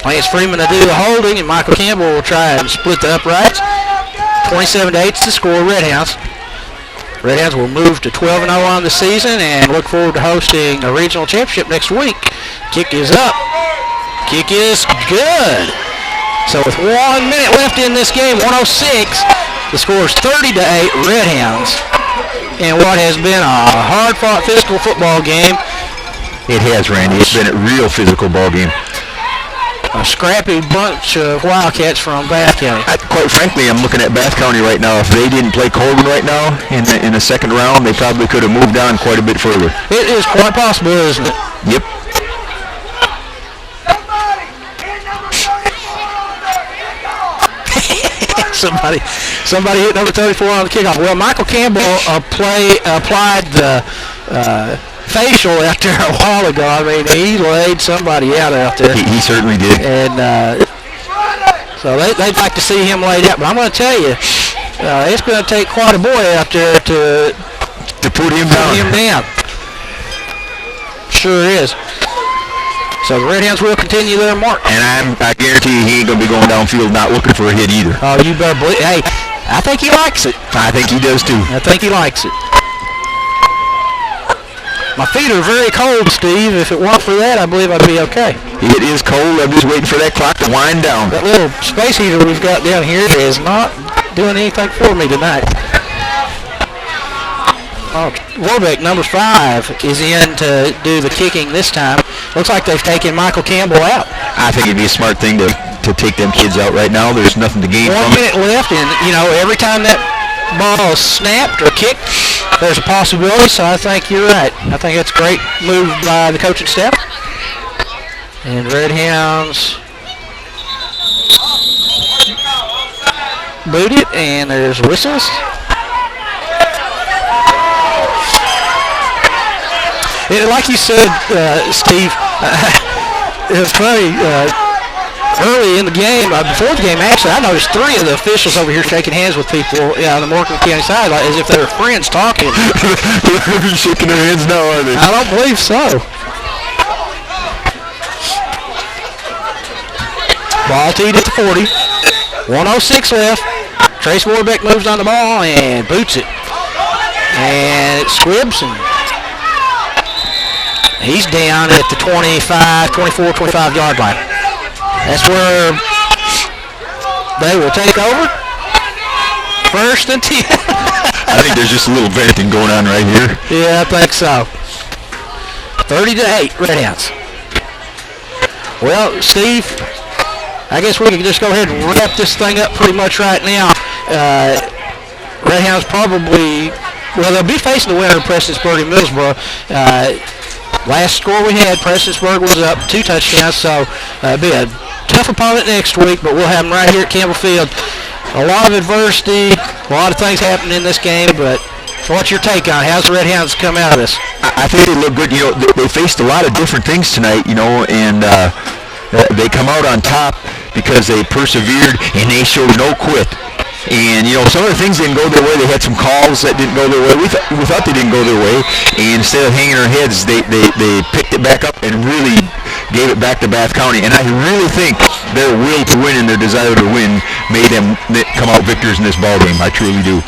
Lance Freeman to do the holding, and Michael Campbell will try and split the uprights. 27-8 is the score. Redhounds. Redhounds will move to 12-0 on the season and look forward to hosting a regional championship next week. Kick is up. Kick is good. So with 1 minute left in this game, 106, the score is 30-8 Redhounds. And what has been a hard-fought physical football game. It has, Randy. It's been a real physical ball game. A scrappy bunch of Wildcats from Bath County. Quite frankly, I'm looking at Bath County right now. If they didn't play Corbin right now in the second round, they probably could have moved on quite a bit further. It is quite possible, isn't it? Yep. Somebody hit number 34 on the kickoff. Well, Michael Campbell applied the facial out there a while ago. I mean, he laid somebody out there. He certainly did. And so they'd like to see him laid out. But I'm going to tell you, it's going to take quite a boy out there to put him down. Sure is. So the Redhounds will continue their march. And I guarantee you he ain't going to be going downfield not looking for a hit either. Oh, you better believe. Hey, I think he likes it. I think he does too. I think he likes it. My feet are very cold, Steve. If it weren't for that, I believe I'd be okay. It is cold. I'm just waiting for that clock to wind down. That little space heater we've got down here is not doing anything for me tonight. Oh, Warbeck, number 5, is in to do the kicking this time. Looks like they've taken Michael Campbell out. I think it'd be a smart thing to take them kids out right now. There's nothing to gain 1 minute left, and, every time that ball is snapped or kicked, there's a possibility, so I think you're right. I think that's a great move by the coaching staff. And Redhounds boot it, and there's whistles. And like you said, Steve, it was funny. Early in the game, before the game, actually, I noticed 3 of the officials over here shaking hands with people on the Morgan County side, like, as if they were friends talking. They're shaking their hands now, are they? I don't believe so. Ball teed at the 40. 1:06 left. Trace Warbeck moves on the ball and boots it. And it squibs, and he's down at the 25 yard line. That's where they will take over. 1st and 10. I think there's just a little venting going on right here. Yeah, I think so. 30-8, Redhounds. Well, Steve, I guess we can just go ahead and wrap this thing up pretty much right now. Redhounds probably, they'll be facing the winner of Prestonsburg and Millsboro. Last score we had, Prestonsburg was up 2 touchdowns, so it'll be a tough opponent next week, but we'll have them right here at Campbell Field. A lot of adversity, a lot of things happening in this game, but what's your take on it? How's the Redhounds come out of this? I think they look good. They faced a lot of different things tonight, and they come out on top because they persevered and they showed no quit. And, some of the things didn't go their way. They had some calls that didn't go their way. We thought they didn't go their way. And instead of hanging our heads, they picked it back up and really gave it back to Bath County. And I really think their will to win and their desire to win made them come out victors in this ball game. I truly do.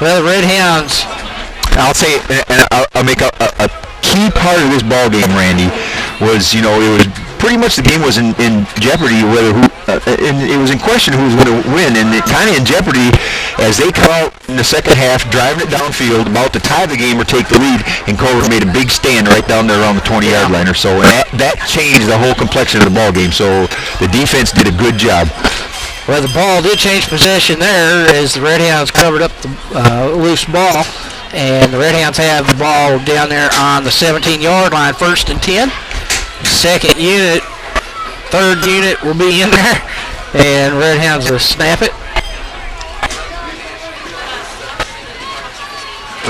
Well, the Redhounds, I'll say, and I'll make a key part of this ball game, Randy, was, it was pretty much the game was in jeopardy it was in question who was going to win, and it kind of in jeopardy as they come out in the second half, driving it downfield, about to tie the game or take the lead, and Corbin made a big stand right down there around the 20-yard line or so, and that changed the whole complexion of the ball game. So the defense did a good job. Well, the ball did change possession there as the Redhounds covered up the loose ball. And the Redhounds have the ball down there on the 17-yard line, 1st and 10. Second unit, third unit will be in there, and Redhounds will snap it.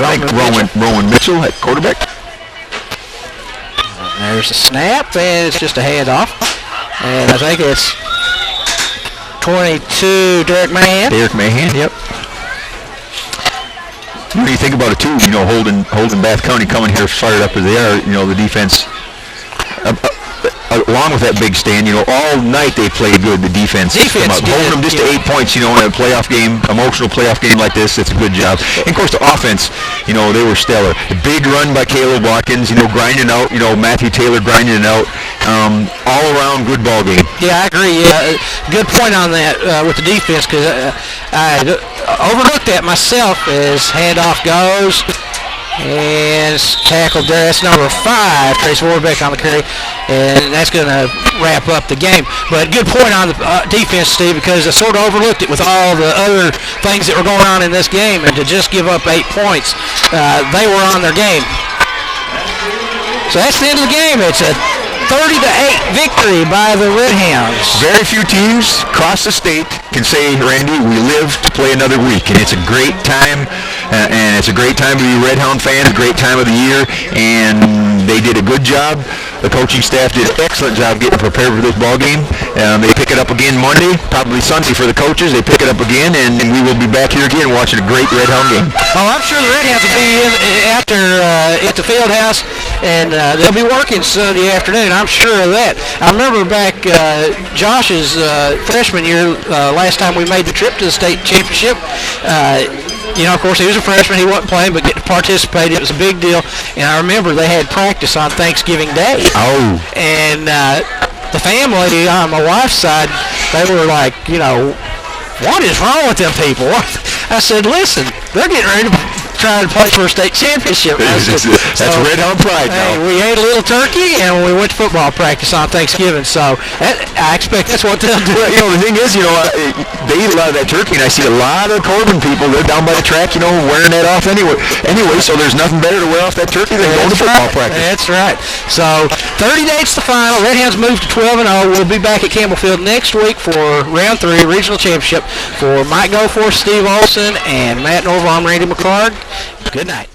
I think Rowan Mitchell at quarterback. There's the snap, and it's just a handoff. And I think it's 22, Derek Mahan. Derek Mahan, yep. What do you think about it, too? You know, Holden Bath County coming here fired up as they are, you know, the defense. Along with that big stand, you know, all night they played good, the defense. Holding them just to 8 points, you know, in a playoff game, emotional playoff game like this, it's a good job. And, of course, the offense, you know, they were stellar. The big run by Caleb Watkins, you know, grinding out, you know, Matthew Taylor grinding it out. All around good ball game. Yeah, I agree. Good point on that with the defense, because I overlooked that myself as handoff goes. And it's tackled there. That's number 5, Trace Warbeck on the carry. And that's going to wrap up the game. But good point on the defense, Steve, because I sort of overlooked it with all the other things that were going on in this game. And to just give up 8 points, they were on their game. So that's the end of the game. It's a 30-8 victory by the Redhounds. Very few teams across the state can say, Randy, we live to play another week, and it's a great time, and it's a great time to be Redhound fans, a great time of the year, and they did a good job. The coaching staff did an excellent job getting prepared for this ball game. They pick it up again Monday, probably Sunday for the coaches. They pick it up again, and we will be back here again watching a great Redhound game. Oh, I'm sure the Redhounds will be in after at the field house, and they'll be working Sunday afternoon. I'm sure of that. I remember back Josh's freshman year, last time we made the trip to the state championship. You know, of course, he was a freshman. He wasn't playing, but getting to participate, it was a big deal. And I remember they had practice on Thanksgiving Day. Oh. And the family on my wife's side, they were like, you know, what is wrong with them people? I said, listen, they're getting ready to try to play for a state championship. That's Redhound pride now. We ate a little turkey, and we went to football practice on Thanksgiving. So I expect that's what they'll do. Well, you know, the thing is, you know, they eat a lot of that turkey, and I see a lot of Corbin people, they're down by the track, you know, wearing that off anyway, so there's nothing better to wear off that turkey than going to football practice. That's right. So 30-8's the final. Redhounds move to 12-0. We'll be back at Campbellfield next week for round 3, regional championship. For Mike Goforth, Steve Olson, and Matt Norville, I'm Randy McCard. Good night.